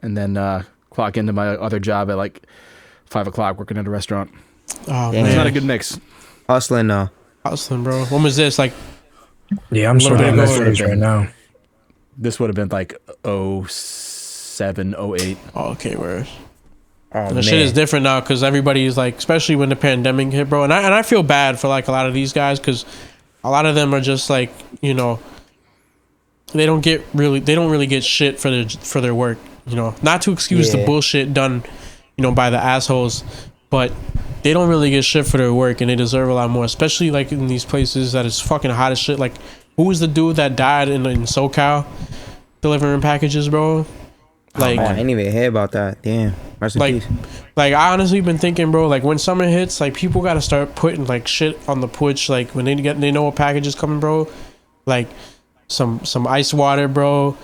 and then clock into my other job at like 5 o'clock, working at a restaurant. Oh Damn. man, It's not a good mix. Hustling though. hustling, bro. When was this? Like, Yeah, I'm little sorry. bit I'm ago. this right now. This would have been like 07, 08. oh, okay, where Oh the man. shit is different now because everybody's like, especially when the pandemic hit, bro. And I feel bad for like a lot of these guys because a lot of them are just like, you know, they don't really get shit for their work. You know, not to excuse the Yeah. bullshit done, you know, by the assholes, but they don't really get shit for their work and they deserve a lot more, especially like in these places that is fucking hot as shit. Like, who was the dude that died in SoCal delivering packages, bro? Like, Oh, I didn't even hear about that. Damn. Rest in like, peace. like I honestly been thinking, bro, like when summer hits, like people gotta start putting like shit on the porch. Like when they know a package is coming, bro. Like some ice water, bro.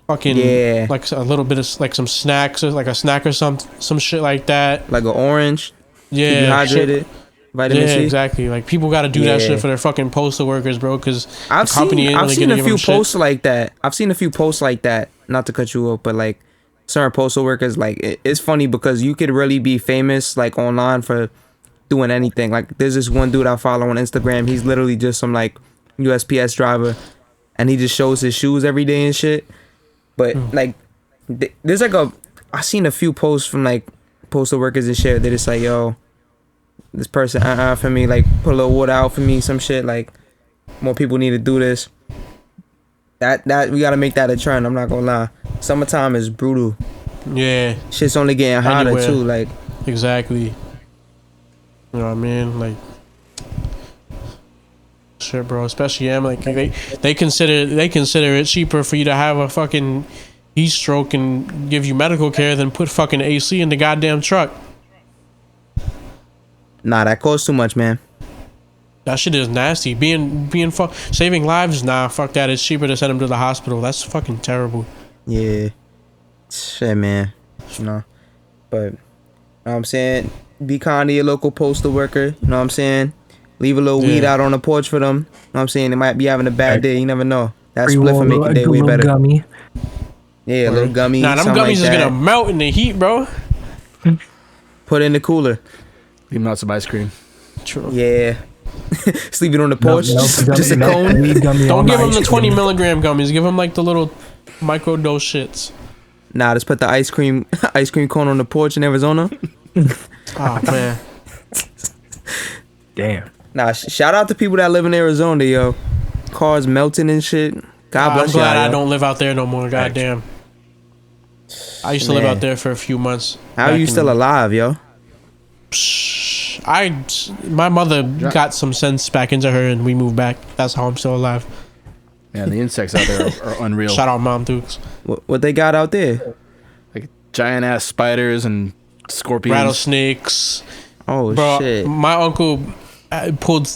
Fucking Yeah. like a little bit of like some snacks or like a snack or some shit like that. Like an orange. Keep you Yeah, shit. hydrated. Vitamin Yeah, C. exactly. Like people gotta do that Yeah. shit for their fucking postal workers, bro. Because I've the company ain't I've really seen gonna a give few them shit. posts like that. I've seen a few posts like that. Not to cut you off, but like certain postal workers, like it's funny because you could really be famous like online for doing anything. Like there's this one dude I follow on Instagram. He's literally just some like USPS driver, and he just shows his shoes every day and shit. But like there's like I seen a few posts from like postal workers and shit. They're just like, yo, this person for me, like put a little water out for me, some shit. Like more people need to do this. That we gotta make that a trend. I'm not gonna lie. Summertime is brutal. Yeah, Shit's only getting hotter Anywhere. too. Like exactly. You know what I mean? Like, shit, bro. Especially like they consider it cheaper for you to have a fucking heat stroke and give you medical care than put fucking AC in the goddamn truck. nah, that costs too much, man. That shit is nasty. Saving lives, nah, fuck that. It's cheaper to send them to the hospital. That's fucking terrible. Yeah, shit, man. You know, but you know what I'm saying, be kind to your local postal worker. You know what I'm saying? Leave a little weed Yeah. out on the porch for them. You know what I'm saying? They might be having a bad day. You never know. That Free split will roll, make your a day way little better. gummy. Yeah, a little gummy. Nah, them something gummies like is that. gonna melt in the heat, bro. Put it in the cooler. Leave them out some ice cream. True. Yeah. Sleep it on the porch. Melt gummy, Just a melt cone. weed gummy Don't on give them ice the 20 cream. milligram gummies. Give them like the little micro dose shits. Nah, just put the ice cream cone on the porch in Arizona. Oh man. Damn. Nah, shout out to people that live in Arizona, yo. Cars melting and shit. God I'm bless glad y'all, I yo. don't live out there no more. Goddamn. I used to live Man. out there for a few months. How are back you in- still alive, yo? My mother got some sense back into her and we moved back. That's how I'm still alive. Man, the insects out there are unreal. Shout out Mom Dukes. What they got out there? Like giant ass spiders and scorpions. Rattlesnakes. Oh, Bro, shit. my uncle pulled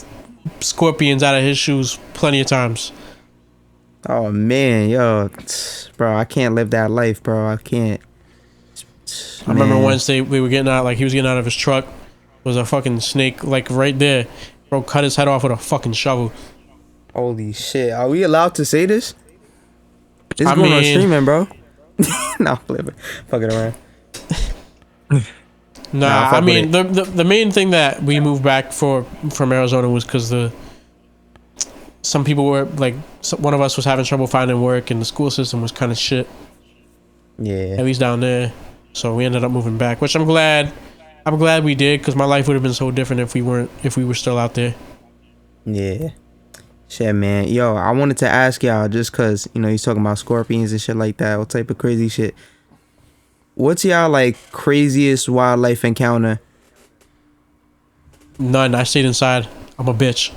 scorpions out of his shoes plenty of times. Oh, man, yo. Bro, I can't live that life, bro. I can't. I remember Man. Wednesday we were getting out, like he was getting out of his truck. Was a fucking snake like right there. Bro cut his head off with a fucking shovel. Holy shit. Are we allowed to say this? This I going on mean- streaming, bro. No, flip it. Fuck it around. Nah, fuck I with mean the main thing that we moved back from Arizona was because some people were like one of us was having trouble finding work and the school system was kind of shit, at Yeah. least down there. So we ended up moving back, which I'm glad we did because my life would have been so different if we were still out there. Yeah. Shit, man. Yo, I wanted to ask y'all just because, you know, he's talking about scorpions and shit like that. What type of crazy shit? What's y'all, like, craziest wildlife encounter? None. I stayed inside. I'm a bitch.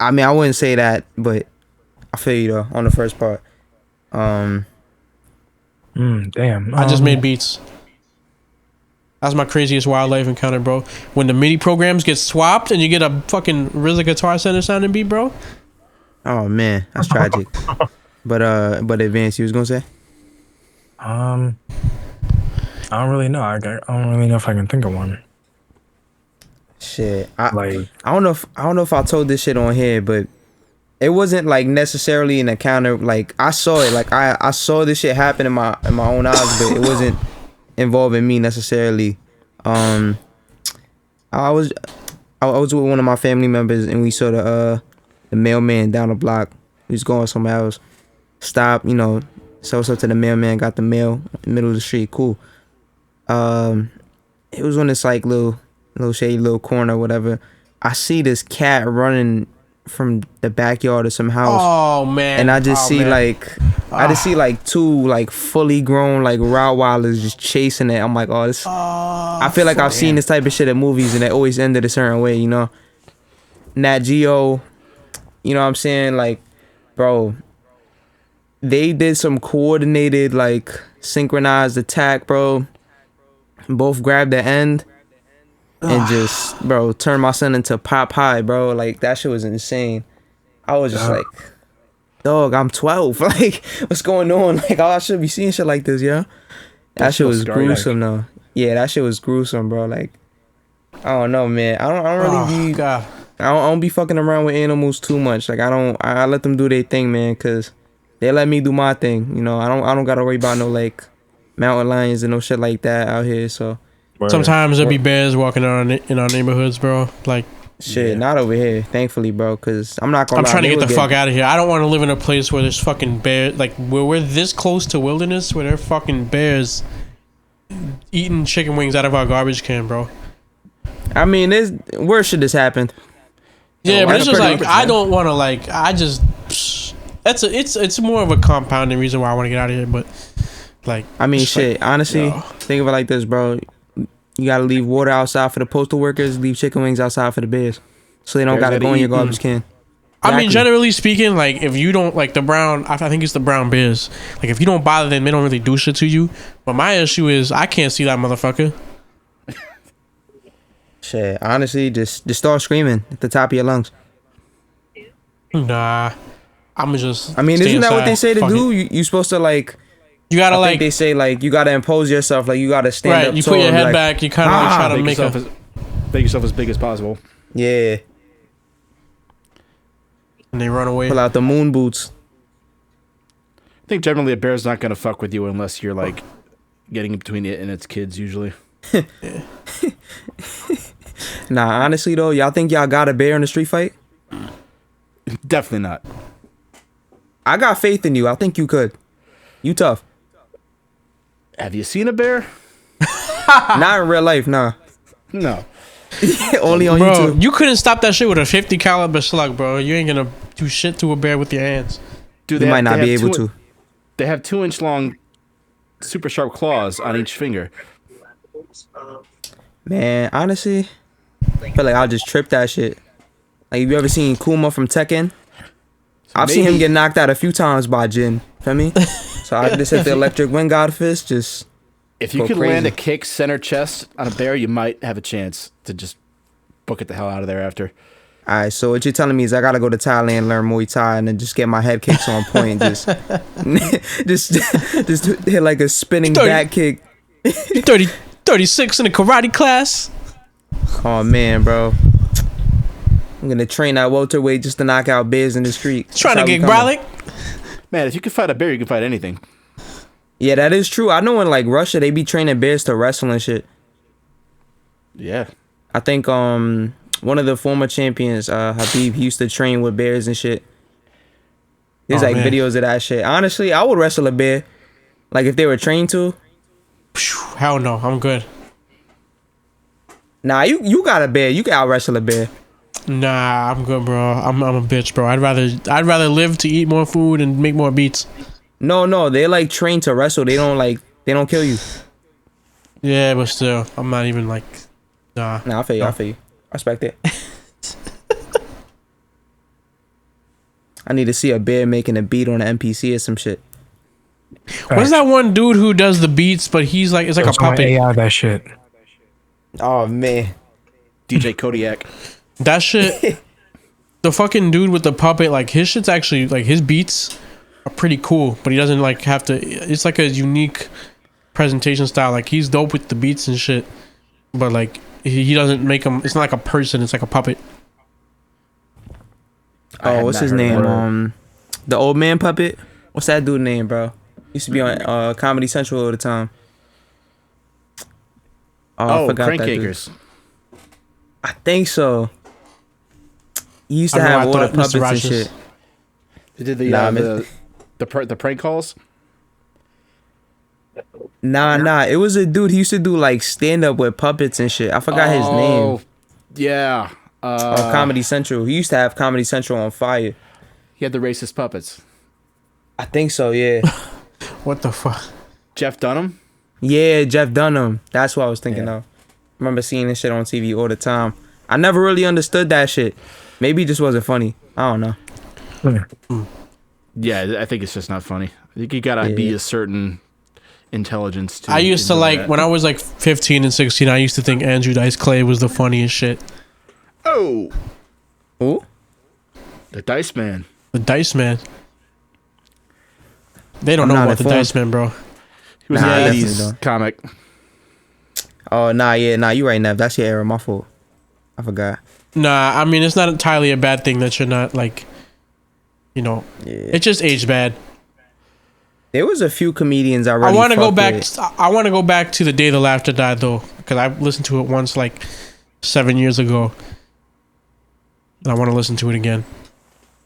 I mean, I wouldn't say that, but I feel you, though, on the first part. Damn. I just made beats. That's my craziest wildlife encounter, bro. When the MIDI programs get swapped and you get a fucking RZA Guitar Center sounding beat, bro. Oh, man. That's tragic. But Advance, you was going to say? I don't really know. I don't really know if I can think of one. Shit, Like, I don't know if I told this shit on here, but it wasn't like necessarily an encounter. Like I saw it, like I saw this shit happen in my own eyes, but it wasn't involving me necessarily. I was with one of my family members, and we saw the mailman down the block. He was going somewhere else. Stop, you know, so what's up to the mailman, got the mail in the middle of the street, cool. It was on this like little shady little corner or whatever. I see this cat running from the backyard of some house. Oh man! And I just see like two like fully grown like Rottweilers just chasing it. I'm like, oh, this. I feel like I've seen this type of shit in movies, and it always ended a certain way, you know. Nat Geo, you know what I'm saying? Like, bro, they did some coordinated like synchronized attack, bro. Both grabbed the end and just, bro, turned my son into Popeye, bro. Like, that shit was insane. I was just like, dog, I'm 12. Like, what's going on? Like, oh, I should be seeing shit like this, yeah? That shit was gruesome, though. Yeah, that shit was gruesome, bro. Like, I don't know, man. I don't really be... God. I don't be fucking around with animals too much. Like, I let them do their thing, man, because they let me do my thing. You know, I don't got to worry about no, like, mountain lions and no shit like that out here, so... Sometimes there'll be bears walking around in our neighborhoods, bro. Like, shit, not over here, thankfully, bro. Cause I'm not gonna. I'm trying to get the fuck out of here. I don't want to live in a place where there's fucking bears. Like, where we're this close to wilderness, where there are fucking bears eating chicken wings out of our garbage can, bro. I mean, where should this happen? Yeah, but it's just like I don't want to like. I just it's more of a compounding reason why I want to get out of here. But like, I mean, shit. Like, honestly, think of it like this, bro. You gotta leave water outside for the postal workers, leave chicken wings outside for the bears, so they don't gotta go in your garbage can. Exactly. I mean, generally speaking, like, if you don't like the brown, I think it's the brown bears. Like, if you don't bother them, they don't really do shit to you. But my issue is I can't see that motherfucker. Shit, honestly, just start screaming at the top of your lungs. Nah, I'm just. I mean, isn't that what they say to do? You supposed to like. You gotta like. They say like you gotta impose yourself, like you gotta stand up. Right, you put your head back. You kind of try to make yourself as big as possible. Yeah. And they run away. Pull out the moon boots. I think generally a bear's not gonna fuck with you unless you're like getting in between it and its kids usually. Nah, honestly though, y'all think y'all got a bear in a street fight? Definitely not. I got faith in you. I think you could. You tough. Have you seen a bear? Not in real life, nah. No. Only on bro, YouTube. You couldn't stop that shit with a 50 caliber slug, bro. You ain't gonna do shit to a bear with your hands. Dude, you might not be able to. They have 2-inch long, super sharp claws on each finger. Man, honestly, I feel like I'll just trip that shit. Like, have you ever seen Kuma from Tekken? I've seen him get knocked out a few times by Jin. Feel me? So I just hit the electric wind god fist. Just if you could land a kick center chest on a bear, you might have a chance to just book it the hell out of there after. All right, so what you're telling me is I gotta go to Thailand, learn Muay Thai, and then just get my head kicks on point. Just hit like a spinning back kick. 36 in a karate class. Oh man, bro. I'm gonna train at welterweight just to knock out bears in the street. Trying to get brolic. Man, if you can fight a bear, you can fight anything. Yeah, that is true. I know in like Russia they be training bears to wrestle and shit. Yeah. I think one of the former champions, Habib, he used to train with bears and shit. There's videos of that shit. Honestly, I would wrestle a bear. Like if they were trained to. Hell no, I'm good. Nah, you got a bear. You can out wrestle a bear. Nah, I'm good, bro. I'm a bitch, bro. I'd rather live to eat more food and make more beats. No, they're like trained to wrestle. They don't kill you. Yeah, but still, I'm not even like, nah. Nah, I feel you. I respect it. I need to see a bear making a beat on an NPC or some shit. What's that one dude who does the beats, but he's like, it's like a puppet. AI that shit. Oh man, DJ Kodiak. That shit. The fucking dude with the puppet, like his shit's actually like his beats are pretty cool, but he doesn't like have to. It's like a unique presentation style. Like he's dope with the beats and shit, but like he doesn't make him. It's not like a person. It's like a puppet. Oh, what's his name? The old man puppet. What's that dude name, bro? Used to be on Comedy Central all the time. I forgot Crank that dude. Acres. I think so. He used to I have don't know, all I the thought Mr. puppets and Rogers- shit. They did the Nah, the prank calls. Nah. It was a dude. He used to do like stand up with puppets and shit. I forgot his name. Yeah. On Comedy Central. He used to have Comedy Central on fire. He had the racist puppets. I think so. Yeah. What the fuck? Jeff Dunham. Yeah, Jeff Dunham. That's what I was thinking of. Remember seeing this shit on TV all the time. I never really understood that shit. Maybe it just wasn't funny. I don't know. Yeah, I think it's just not funny. I think you gotta be a certain intelligence to. I used to enjoy like that. when I was like 15 and 16. I used to think Andrew Dice Clay was the funniest shit. Oh, Who? the Dice Man. The Dice Man. They don't I'm know not about the informed. Dice Man, bro. He was Nah, I an definitely 80s don't. comic. Oh, nah, you right, Nev. That's your error. My fault. I forgot. Nah, I mean it's not entirely a bad thing that you're not like, you know, Yeah. it just aged bad. There was a few comedians I really I want to go fucked back. with. I want to go back to the day the laughter died though, because I listened to it once like 7 years ago, and I want to listen to it again,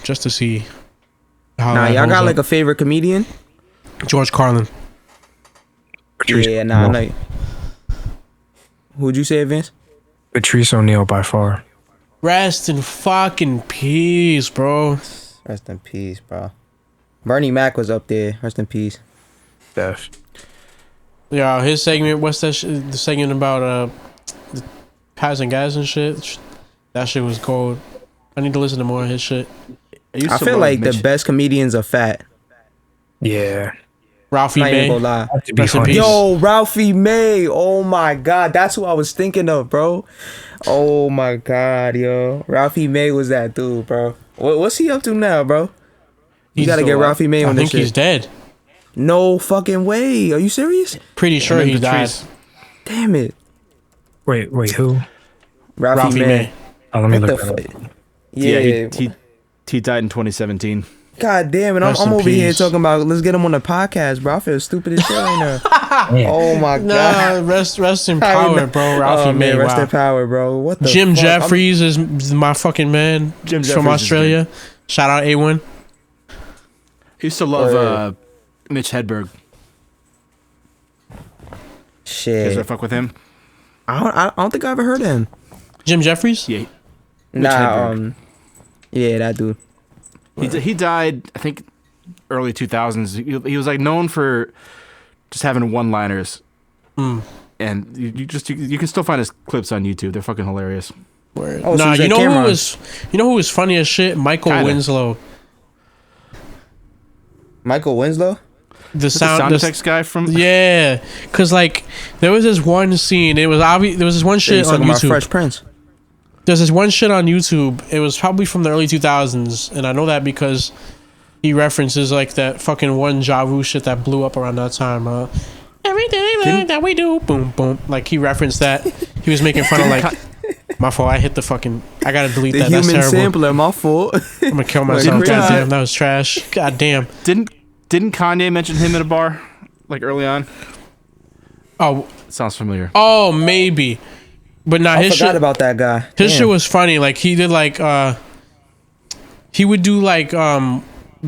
just to see how. Nah, that y'all holds got up. like a favorite comedian? George Carlin. Yeah, nah, I know. Who'd you say, Vince? Patrice O'Neal by far. Rest in fucking peace, bro. Rest in peace, bro. Bernie Mac was up there. Rest in peace. Def. Yeah, his segment. What's that? The segment about the passing gas and shit. That shit was gold. I need to listen to more of his shit. used I to feel love like Mitch. the best comedians are fat. Yeah. Ralphie Not even May. gonna lie. Have to be Rest in funny. peace. Yo, Ralphie May. Oh my god, that's who I was thinking of, bro. Oh my god, yo. Ralphie May was that dude, bro. What's he up to now, bro? You gotta get still Ralphie May I on this think he's shit. dead. No fucking way. Are you serious? Pretty sure And he then died. Patrice. Damn it. Wait, who? Ralphie, May. Oh, let me What look the that up. fuck? Yeah, Yeah. he died in 2017. God damn it. Rest I'm in over here peace. talking about let's get him on the podcast, bro. I feel stupid as shit right now. Man. Oh my god. Nah, rest in I power, know. bro. Ralphie Oh, May. man, rest Wow. in power, bro. What the Jim fuck? Jeffries is my fucking man. Jim He's from Jeffries is Australia. Shout out A1. He used to love Word. Mitch Hedberg. You guys Shit. ever fuck with him? I don't think I ever heard of him. Jim Jeffries? Yeah. Nah, Hedberg. yeah, that dude. He died, I think, early 2000s. He was like known for just having one-liners, and you can still find his clips on YouTube. They're fucking hilarious. Word. Oh, so Nah, he's you at know Cameron. who was funny as shit? Michael Kinda. Winslow. Michael Winslow? The Sound effects guy from Yeah, cause like there was this one scene. It was obvious. There was this one Yeah, shit he's on talking about YouTube. Fresh Prince. There's this one shit on YouTube. It was probably from the early 2000s, and I know that because he references like that fucking one Ja Rule shit that blew up around that time. Everything that we do, boom, boom. Like he referenced that. He was making fun of like. My fault. I hit the fucking. I gotta delete The that. That's human terrible. sampler, my fault. I'm gonna kill Like, myself. cringe. Goddamn, that was trash. Goddamn. Didn't Kanye mention him in a bar like early on? Oh, Sounds familiar. oh, maybe. But nah, I his forgot shit. about that guy. His Damn. shit was funny. Like he did like he would do like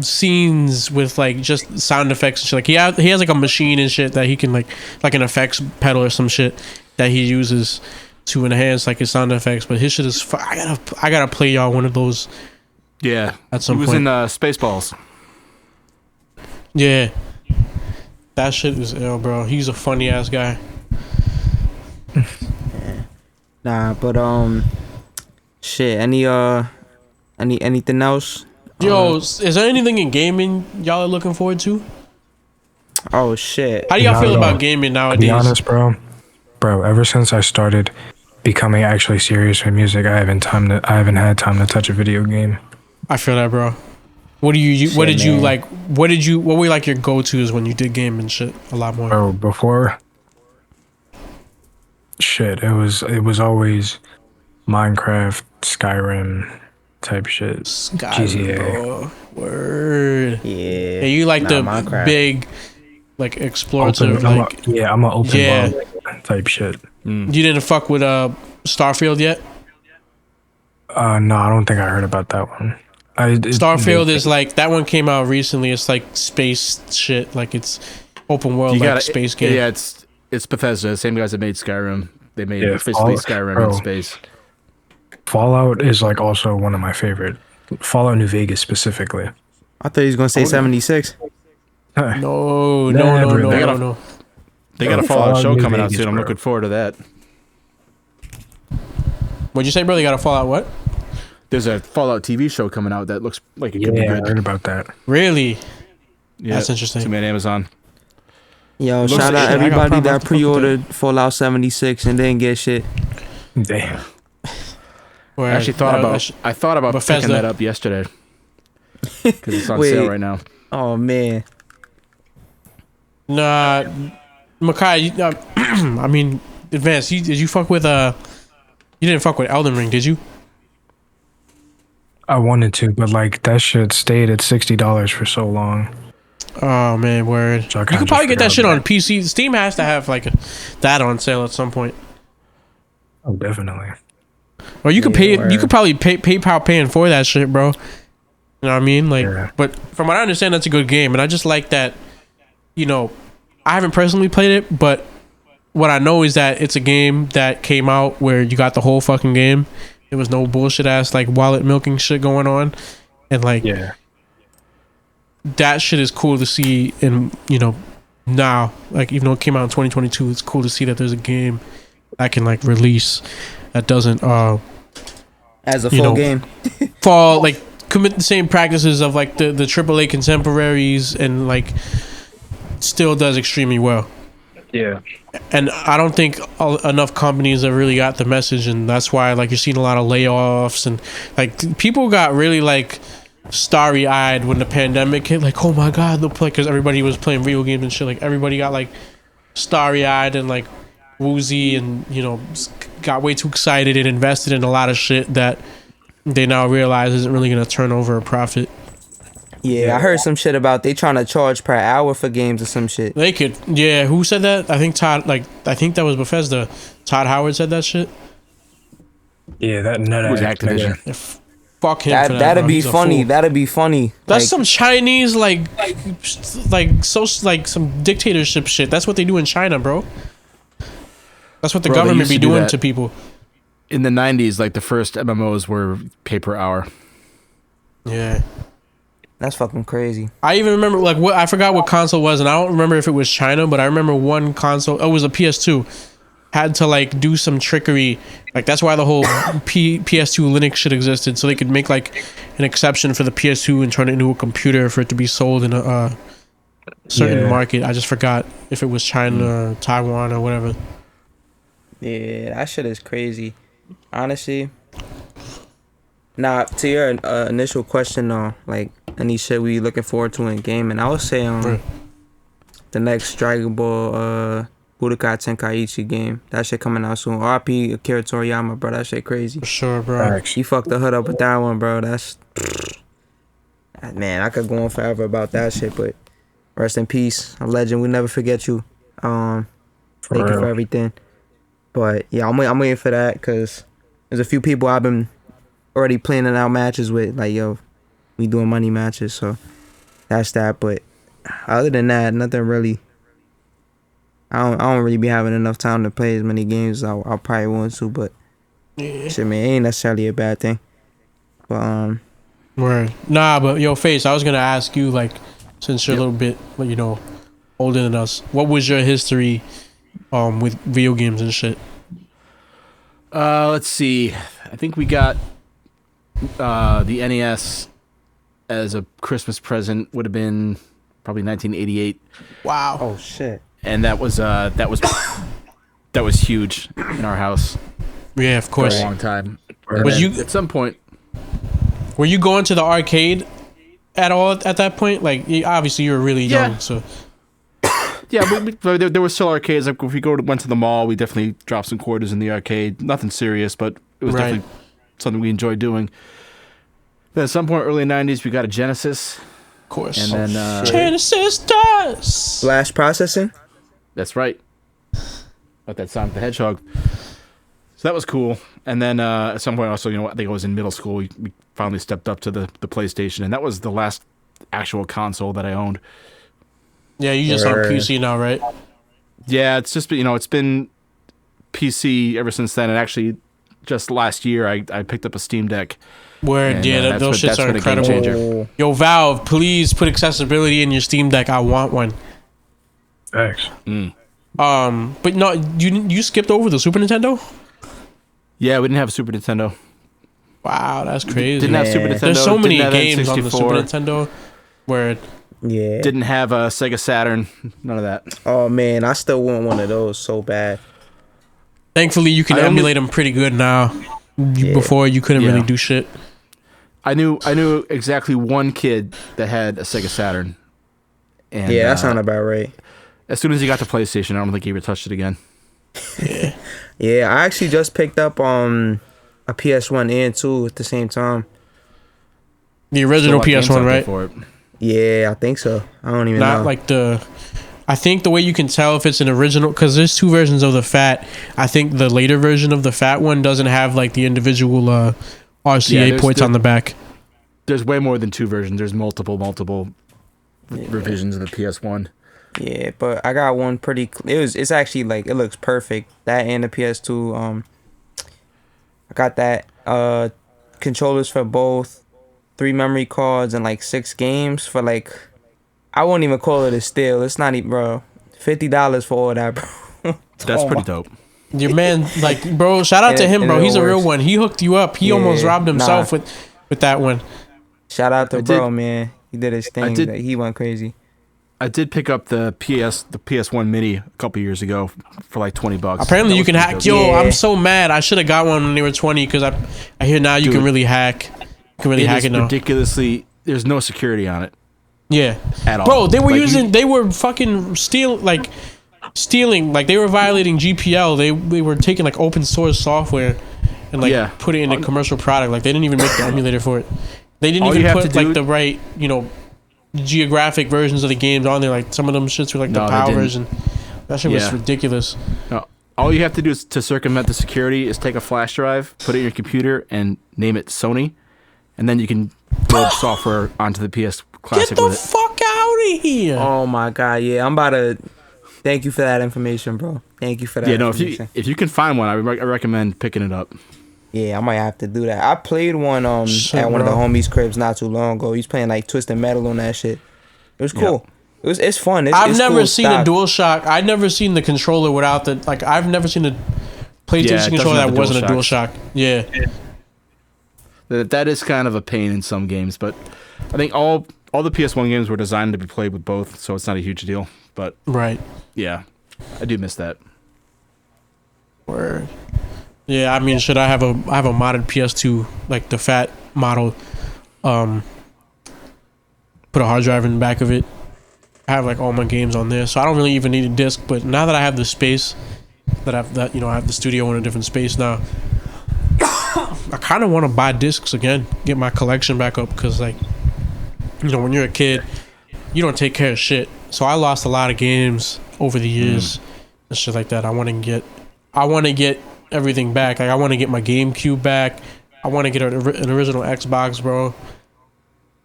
scenes with like just sound effects and shit. Like he has like a machine and shit that he can like an effects pedal or some shit that he uses to enhance like his sound effects. But his shit is I gotta play y'all one of those. Yeah, At some he was point. in Spaceballs. Yeah, that shit is ill, bro. He's a funny ass guy. Nah, but shit. Anything else? Yo, is there anything in gaming y'all are looking forward to? Oh shit. How do y'all Not feel at about all. gaming To nowadays? be honest, bro, ever since I started becoming actually serious with music, I haven't had time to touch a video game. I feel that, bro. What do you? What Shit, did you man. like? What were like your go tos when you did game and shit? A lot more. Bro, before shit. It was always Minecraft, Skyrim type shit. GTA. Bro. Word. Yeah. Yeah, you like the Minecraft. big, like explorative, I'm like I'm an open Yeah. world type shit. you didn't fuck with Starfield yet. No, I don't think I heard about that one. Starfield is like that one came out recently. It's like space shit. Like it's open world, You like got space game. Yeah, it's Bethesda, the same guys that made Skyrim. They made Yeah, officially Fallout- Skyrim bro. in space. Fallout is like also one of my favorite. Fallout New Vegas specifically. I thought he was gonna say 76. No, Never. no. They got a Fallout Fallout show New coming out Vegas, soon. I'm bro. looking forward to that. What'd you say, bro? They got a Fallout what? There's a Fallout TV show coming out that looks like it could be Yeah, I good. heard about that. Really? Yeah, That's interesting. To me on Amazon. Yo, Looks shout like out shit. I got everybody problems that with the fuck with pre-ordered Fallout 76 and didn't get shit. Damn. Word. I actually thought I thought about Bethesda. picking that up yesterday because it's on Wait. sale right now. Oh man. Nah, Makai. I mean, Advanced. Did you fuck with You didn't fuck with Elden Ring, did you? I wanted to, but like that shit stayed at $60 for so long. Oh man, word. So I You kinda could probably just get that forgot shit about on PC. Steam has to have like that on sale at some point. Oh, definitely. Or you could Yeah, pay. word. You could probably PayPal paying for that shit, bro. You know what I mean? Like, Yeah. but from what I understand, that's a good game, and I just like that. You know, I haven't personally played it, but what I know is that it's a game that came out where you got the whole fucking game. There was no bullshit ass like wallet milking shit going on, and like Yeah. that shit is cool to see. And now, like even though it came out in 2022, it's cool to see that there's a game that can like release that doesn't As a You full know, game. fall like commit the same practices of like the AAA contemporaries and like still does extremely well. Yeah. And I don't think enough companies have really got the message, and that's why like you're seeing a lot of layoffs and like people got really like starry eyed when the pandemic hit. Like, oh my god, they'll play because everybody was playing video games and shit. Like everybody got like starry eyed and like woozy and got way too excited and invested in a lot of shit that they now realize isn't really gonna turn over a profit. Yeah, I heard some shit about they trying to charge per hour for games or some shit. They could, yeah. Who said that? I think I think that was Bethesda. Todd Howard said that shit. Yeah, that net was Activision. Yeah, fuck him. for that, That'd bro. be He's a funny. fool. That'd be funny. That's Like, some Chinese some dictatorship shit. That's what they do in China, bro. That's what the Bro, they government used be to do doing that. to people. In the 90s, like the first MMOs were pay per hour. Yeah. that's fucking crazy. I even remember like what I forgot what console it was, and I don't remember if it was China, but I remember one console. Oh, it was a PS2. Had to like do some trickery. Like that's why the whole PS2 Linux shit existed, so they could make like an exception for the PS2 and turn it into a computer for it to be sold in a certain Yeah. market. I just forgot if it was China or Taiwan or whatever. Yeah, that shit is crazy. Honestly. Now, to your initial question though, like any shit we looking forward to in gaming, I would say Right. the next Dragon Ball Budokai Tenkaichi game. That shit coming out soon. RP Akira Toriyama, bro. That shit crazy. For sure, bro. He fucked the hood up with that one, bro. That's man, I could go on forever about that shit, but rest in peace, a legend. We never forget you. Thank you for real. everything. But yeah, I'm waiting for that because there's a few people I've been already planning out matches with. Like, yo, we doing money matches, so that's that. But other than that, nothing really. I don't really be having enough time to play as many games as I probably want to. But Yeah. shit, man, it ain't necessarily a bad thing. But Word. Nah, but yo, Face, I was gonna ask you, like, since you're a little bit, older than us, what was your history, with video games and shit? Let's see. I think we got the NES as a Christmas present. Would have been probably 1988, Wow. oh shit. and that was huge in our house Yeah, of for course. a long time. And Was then you- at some point? Were you going to the arcade at all at that point? Like, obviously you were really Yeah. young, so Yeah, there were still arcades. Like if we went to the mall, we definitely dropped some quarters in the arcade. Nothing serious, but it was definitely something we enjoyed doing. Then at some point, early '90s, we got a Genesis. Of course. And then Genesis does. Flash processing. That's right. Like that Sonic the Hedgehog. So that was cool. And then at some point, also, I think I was in middle school. We finally stepped up to the PlayStation, and that was the last actual console that I owned. Yeah, you just on PC now, right? Yeah, it's just it's been PC ever since then. And actually, just last year, I picked up a Steam Deck. Word, those shits are incredible. Yo, Valve, please put accessibility in your Steam Deck. I want one. Thanks. But no, you skipped over the Super Nintendo? Yeah, we didn't have a Super Nintendo. Wow, that's crazy. Didn't have Super Nintendo. There's so many games N64. on the Super Nintendo. Word. Yeah. Didn't have a Sega Saturn. None of that. Oh man, I still want one of those so bad. Thankfully, you can emulate them pretty good now. Before you couldn't really do shit. I knew exactly one kid that had a Sega Saturn. And, that sounded about right. As soon as he got to PlayStation, I don't think he ever touched it again. Yeah. Yeah, I actually just picked up a PS1 and 2 at the same time. The original PS1, right? For it. Yeah, I think so. I don't even know. Not like I think the way you can tell if it's an original, because there's two versions of the fat. I think the later version of the fat one doesn't have like the individual RCA ports on the back. There's way more than two versions. There's multiple revisions of the PS1. Yeah, but I got one pretty. It's actually like it looks perfect. That and the PS2. I got that controllers for both, 3 memory cards and like 6 games for like. I won't even call it a steal. It's not even, bro. $50 for all that, bro. That's pretty dope. Your man, like, bro. Shout out to him, bro. He's a real one. He hooked you up. He almost robbed himself with that one. Shout out to bro, man. He did his thing. He went crazy. I did pick up the PS1 Mini a couple years ago for like $20. Apparently you can hack. Yo, I'm so mad. I should have got one when they were 20 because I hear now you can really hack. You can really hack it now. Ridiculously, there's no security on it. Yeah. At all. Bro, they were they were fucking stealing, like they were violating GPL. They were taking like open source software and like put it in a commercial product. Like they didn't even make the emulator for it. They didn't even put like the right, geographic versions of the games on there. Like some of them shits were like the PAL version. That shit was ridiculous. No, all you have to do is to circumvent the security is take a flash drive, put it in your computer, and name it Sony, and then you can load software onto the PS Classic. Get the fuck out of here! Oh my god, yeah, I'm about to. Thank you for that information, bro. Thank you for that. Yeah, no, if you can find one, I recommend picking it up. Yeah, I might have to do that. I played one at one of the homies' cribs not too long ago. He's playing like Twisted Metal on that shit. It was cool. Yeah. It's fun. I've never cool seen a DualShock. I've never seen the controller without the I've never seen a PlayStation controller that wasn't a DualShock. Yeah. That is kind of a pain in some games, but I think all the PS1 games were designed to be played with both, so it's not a huge deal. But yeah, I do miss that. Word. Yeah, I mean, I have a modded PS2, like the fat model. Put a hard drive in the back of it. I have like all my games on there, so I don't really even need a disc. But now that I have the space, I have the studio in a different space now. I kind of want to buy discs again, get my collection back up, because like, when you're a kid, you don't take care of shit. So I lost a lot of games over the years and shit like that. I want to get everything back. Like I want to get my GameCube back. I want to get an original Xbox, bro.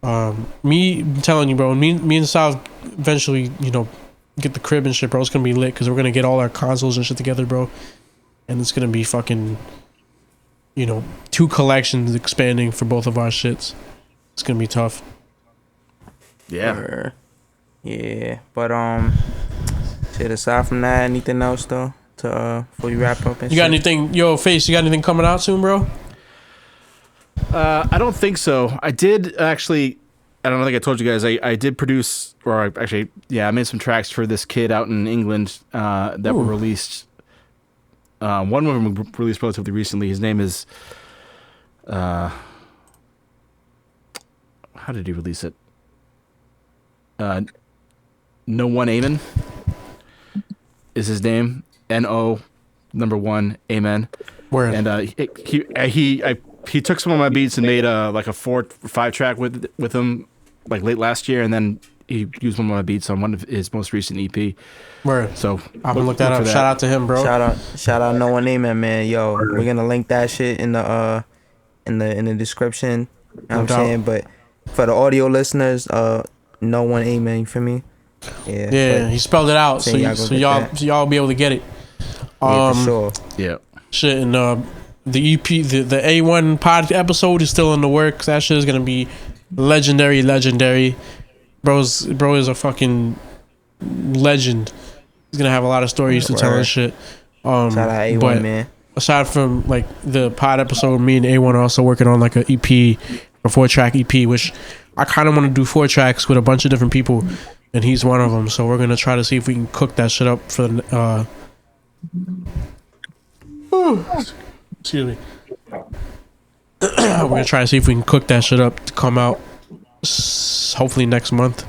I'm telling you, bro. Me and Sal eventually, get the crib and shit, bro. It's gonna be lit because we're gonna get all our consoles and shit together, bro. And it's gonna be fucking, 2 collections expanding for both of our shits. It's gonna be tough. Yeah. Yeah, but shit. Aside from that, anything else though? Before you wrap up and you got anything, Face, you got anything coming out soon, bro? I don't think so. I did actually, I don't think I told you guys, I did produce, I made some tracks for this kid out in England that were released. One of them were released relatively recently. His name is, how did he release it? No One Amen. is his name. NO1 Amen. Word. And he took some of my beats and made like a 4 or 5 track with him like late last year, and then he used one of my beats on one of his most recent EP. Word. So I'm gonna look that up. Shout out to him, bro. Shout out No One Amen, man. Yo, we're gonna link that shit in the description. You know what I'm saying? But for the audio listeners, No One Amen, you feel me? Yeah, he spelled it out, so y'all be able to get it. Yeah, for sure. Yeah. Shit, and the EP, the A1 pod episode is still in the works. That shit is gonna be legendary. Bro is a fucking legend. He's gonna have a lot of stories to tell and shit. Shout out A1, man. Aside from like the pod episode, me and A1 are also working on like a EP, a 4-track EP, which I kind of want to do 4 tracks with a bunch of different people, and he's one of them. So we're gonna try to see if we can cook that shit up for the. Excuse me. We're gonna try to see if we can cook that shit up to come out hopefully next month.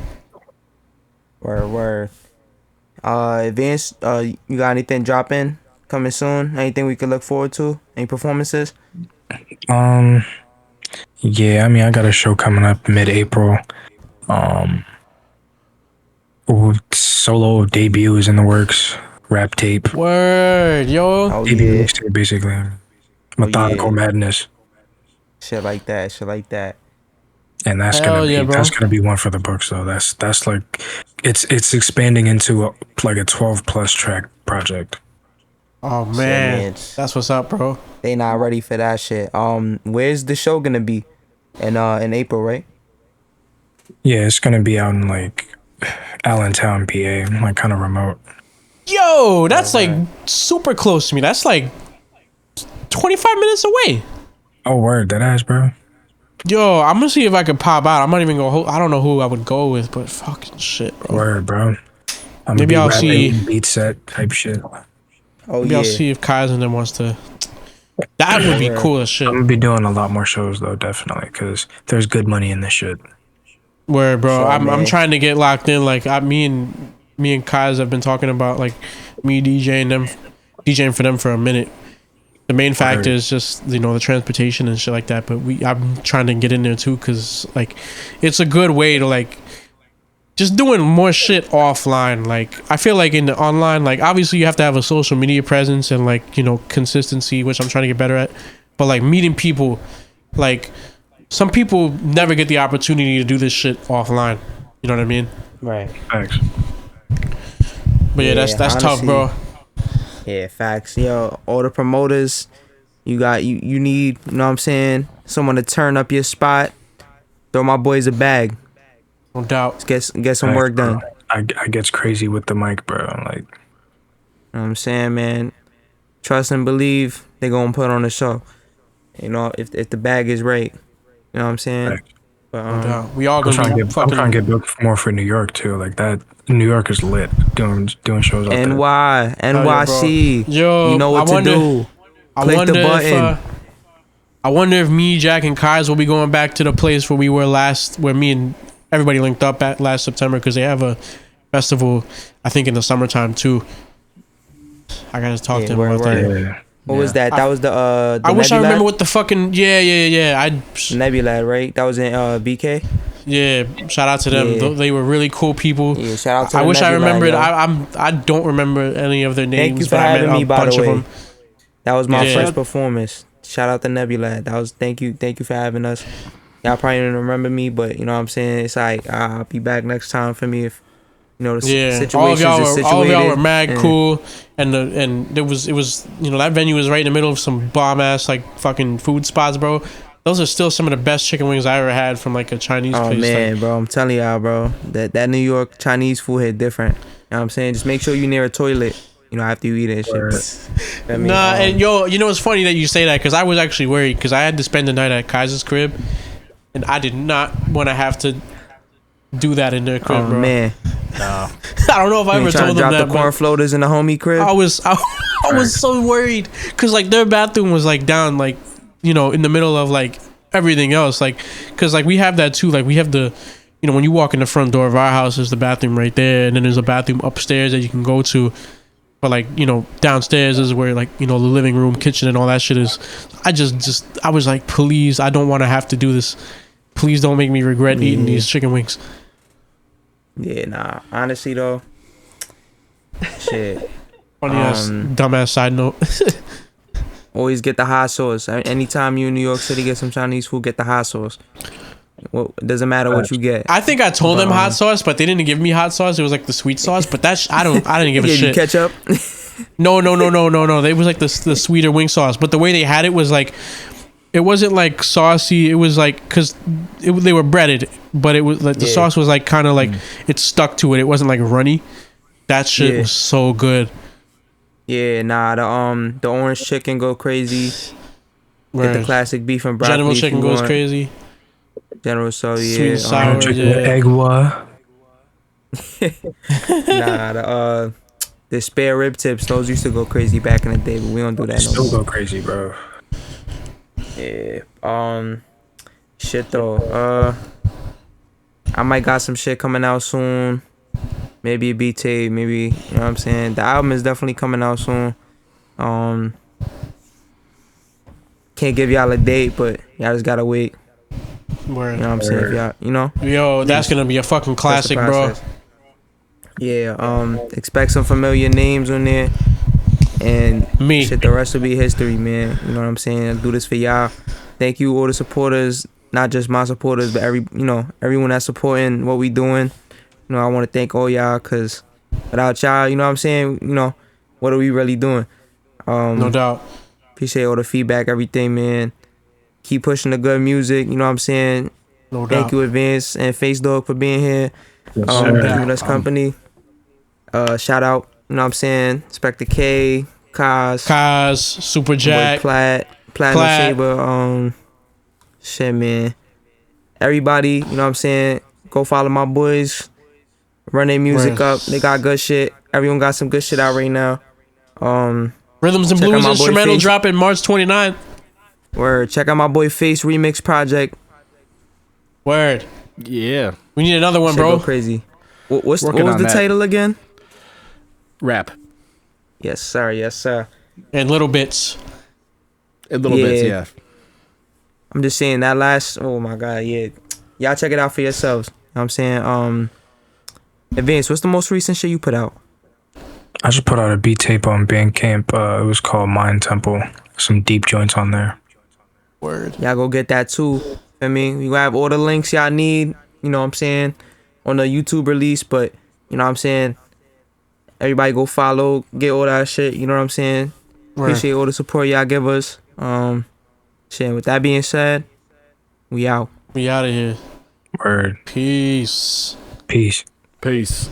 Word. Advanced, you got anything dropping coming soon? Anything we could look forward to? Any performances? Yeah, I mean, I got a show coming up mid-April. Solo debut is in the works. Rap tape. Word, yo. Oh, Debut yeah. mixtape, basically. Methodical madness. Shit like that. And that's gonna be one for the books, though. That's like it's expanding into like a 12+ track project. Oh man, that's what's up, bro. They not ready for that shit. Where's the show gonna be? In April, right? Yeah, it's gonna be out in like Allentown, PA, like kind of remote. Yo, that's like super close to me. That's like 25 minutes away. Oh, word, that ass, bro. Yo, I'm gonna see if I could pop out. I'm not even gonna. I don't know who I would go with, but fucking shit, bro. Word, bro. Maybe I'll see beat set type shit. Maybe I'll see if Kaizen then wants to. That would be cool as shit. I'm gonna be doing a lot more shows though, definitely, because there's good money in this shit. Where, bro, Sure, I'm trying to get locked in. Like me and Kaiz have been talking about like me DJing for them for a minute. The main factor is just, you know, the transportation and shit like that. But I'm trying to get in there too, because like it's a good way to like just doing more shit offline. Like I feel like in the online, like obviously you have to have a social media presence and like, you know, consistency, which I'm trying to get better at. But like meeting people, like some people never get the opportunity to do this shit offline. You know what I mean? Right. Thanks. But yeah, that's honestly, tough, bro. Yeah, facts. Yo, all the promoters, you need, you know what I'm saying, someone to turn up your spot. Throw my boys a bag. No doubt. Let's get some work done. I gets crazy with the mic, bro. Like, You know what I'm saying, man? Trust and believe they gonna put on the show. You know, if the bag is right. You know what I'm saying? Right. But, No doubt. We all I'm gonna trying be to fucking. get booked more for New York too. Like that, New York is lit. Doing shows out there. NYC. Yo, You know what to do. Click the button. I wonder if me, Jack, and Kai's will be going back to the place where we were last, where me and everybody linked up at last September, because they have a festival, I think, in the summertime too. I gotta talk to him about that. Yeah. What was that? That was the I wish I Nebulad? remember what the fucking yeah. Nebulad, right? That was in BK. Yeah, shout out to them. Yeah. They were really cool people. Yeah, shout out to I the wish I Nebulad, remembered. yo. I don't remember any of their names. Thank you for but I met having me, a by bunch the of way. them. That was my Yeah. first performance. Shout out to Nebulad. That was thank you for having us. Y'all probably didn't remember me, but you know what I'm saying. It's like I'll be back next time for me if you know the situation all of y'all is were situated. all of y'all were mad and- cool, and it was you know, that venue was right in the middle of some bomb ass like fucking food spots, bro. Those are still some of the best chicken wings I ever had from like a Chinese Oh place. man, like, bro, I'm telling y'all, bro, that New York Chinese food hit different. You know what I'm saying? Just make sure you near a toilet. You know, after you eat it, and shit. I mean, and yo, you know it's funny that you say that, because I was actually worried, because I had to spend the night at Kaiser's crib, and I did not want to have to do that in their crib, oh bro. man, I don't know if I you ever ain't trying told to them drop that. the corn floaters in the homie crib. I was so worried, because like their bathroom was like down, like, you know, in the middle of like everything else, like, because like we have that too, like we have the, you know, when you walk in the front door of our house, there's the bathroom right there, and then there's a bathroom upstairs that you can go to, But like, you know, downstairs is where like, you know, the living room, kitchen, and all that shit is. I was like, please, I don't want to have to do this. Please don't make me regret eating these chicken wings. Yeah, nah. Honestly though, shit. Funny ass, dumbass side note. Always get the hot sauce. Anytime you in New York City, get some Chinese food, get the hot sauce. Well, it doesn't matter what you get. I think I told them hot sauce, but they didn't give me hot sauce. It was like the sweet sauce, but I didn't give a shit. Ketchup? No. They was like the sweeter wing sauce, but the way they had it was like, it wasn't like saucy. It was like, cause they were breaded, but it was like the sauce was like kind of like it stuck to it. It wasn't like runny. That shit was so good. Yeah, nah. The orange chicken go crazy. Get the classic beef and broccoli. General chicken goes crazy. General, so yeah. Sweet and sour, egg wa. Nah, the spare rib tips, those used to go crazy back in the day, but we don't do that no more. Still go crazy, bro. Yeah. Shit though. I might got some shit coming out soon. Maybe a beat tape, maybe, you know what I'm saying? The album is definitely coming out soon. Can't give y'all a date, but y'all just gotta wait. Word. You know what I'm saying? If y'all, you know? Yo, that's gonna be a fucking classic, bro. Yeah, expect some familiar names on there. And me. Shit, the rest will be history, man. You know what I'm saying? I do this for y'all. Thank you, all the supporters, not just my supporters, but everyone that's supporting what we doing. You know, I want to thank all y'all, because without y'all, you know what I'm saying? You know, what are we really doing? No doubt. Appreciate all the feedback, everything, man. Keep pushing the good music, you know what I'm saying? No doubt. Thank you, Advantz'd and Facedogg, for being here. Giving us company. Shout out, you know what I'm saying? Spectre K, Kaz, Super Jack, Platinum Saber, shit, man. Everybody, you know what I'm saying? Go follow my boys. Run their music up. They got good shit. Everyone got some good shit out right now. Rhythms and Blues instrumental dropping March 29th. Word. Check out my boy Face Remix Project. Word. Yeah. We need another one, Shit bro. Go crazy. What was the title again? Rap. Yes, sir. Yes, sir. And little bits. Bits, yeah. I'm just saying that last. Oh my god, yeah. Y'all check it out for yourselves. You know what I'm saying? Advance, what's the most recent shit you put out? I just put out a beat tape on Bandcamp. It was called Mind Temple. Some deep joints on there. Word. Y'all go get that too. I mean, we gonna have all the links y'all need, you know what I'm saying, on the YouTube release, but you know what I'm saying, everybody go follow, get all that shit, you know what I'm saying? Word. Appreciate all the support y'all give us. Shit, with that being said, we out. We out of here. Word. Peace. Peace. Peace.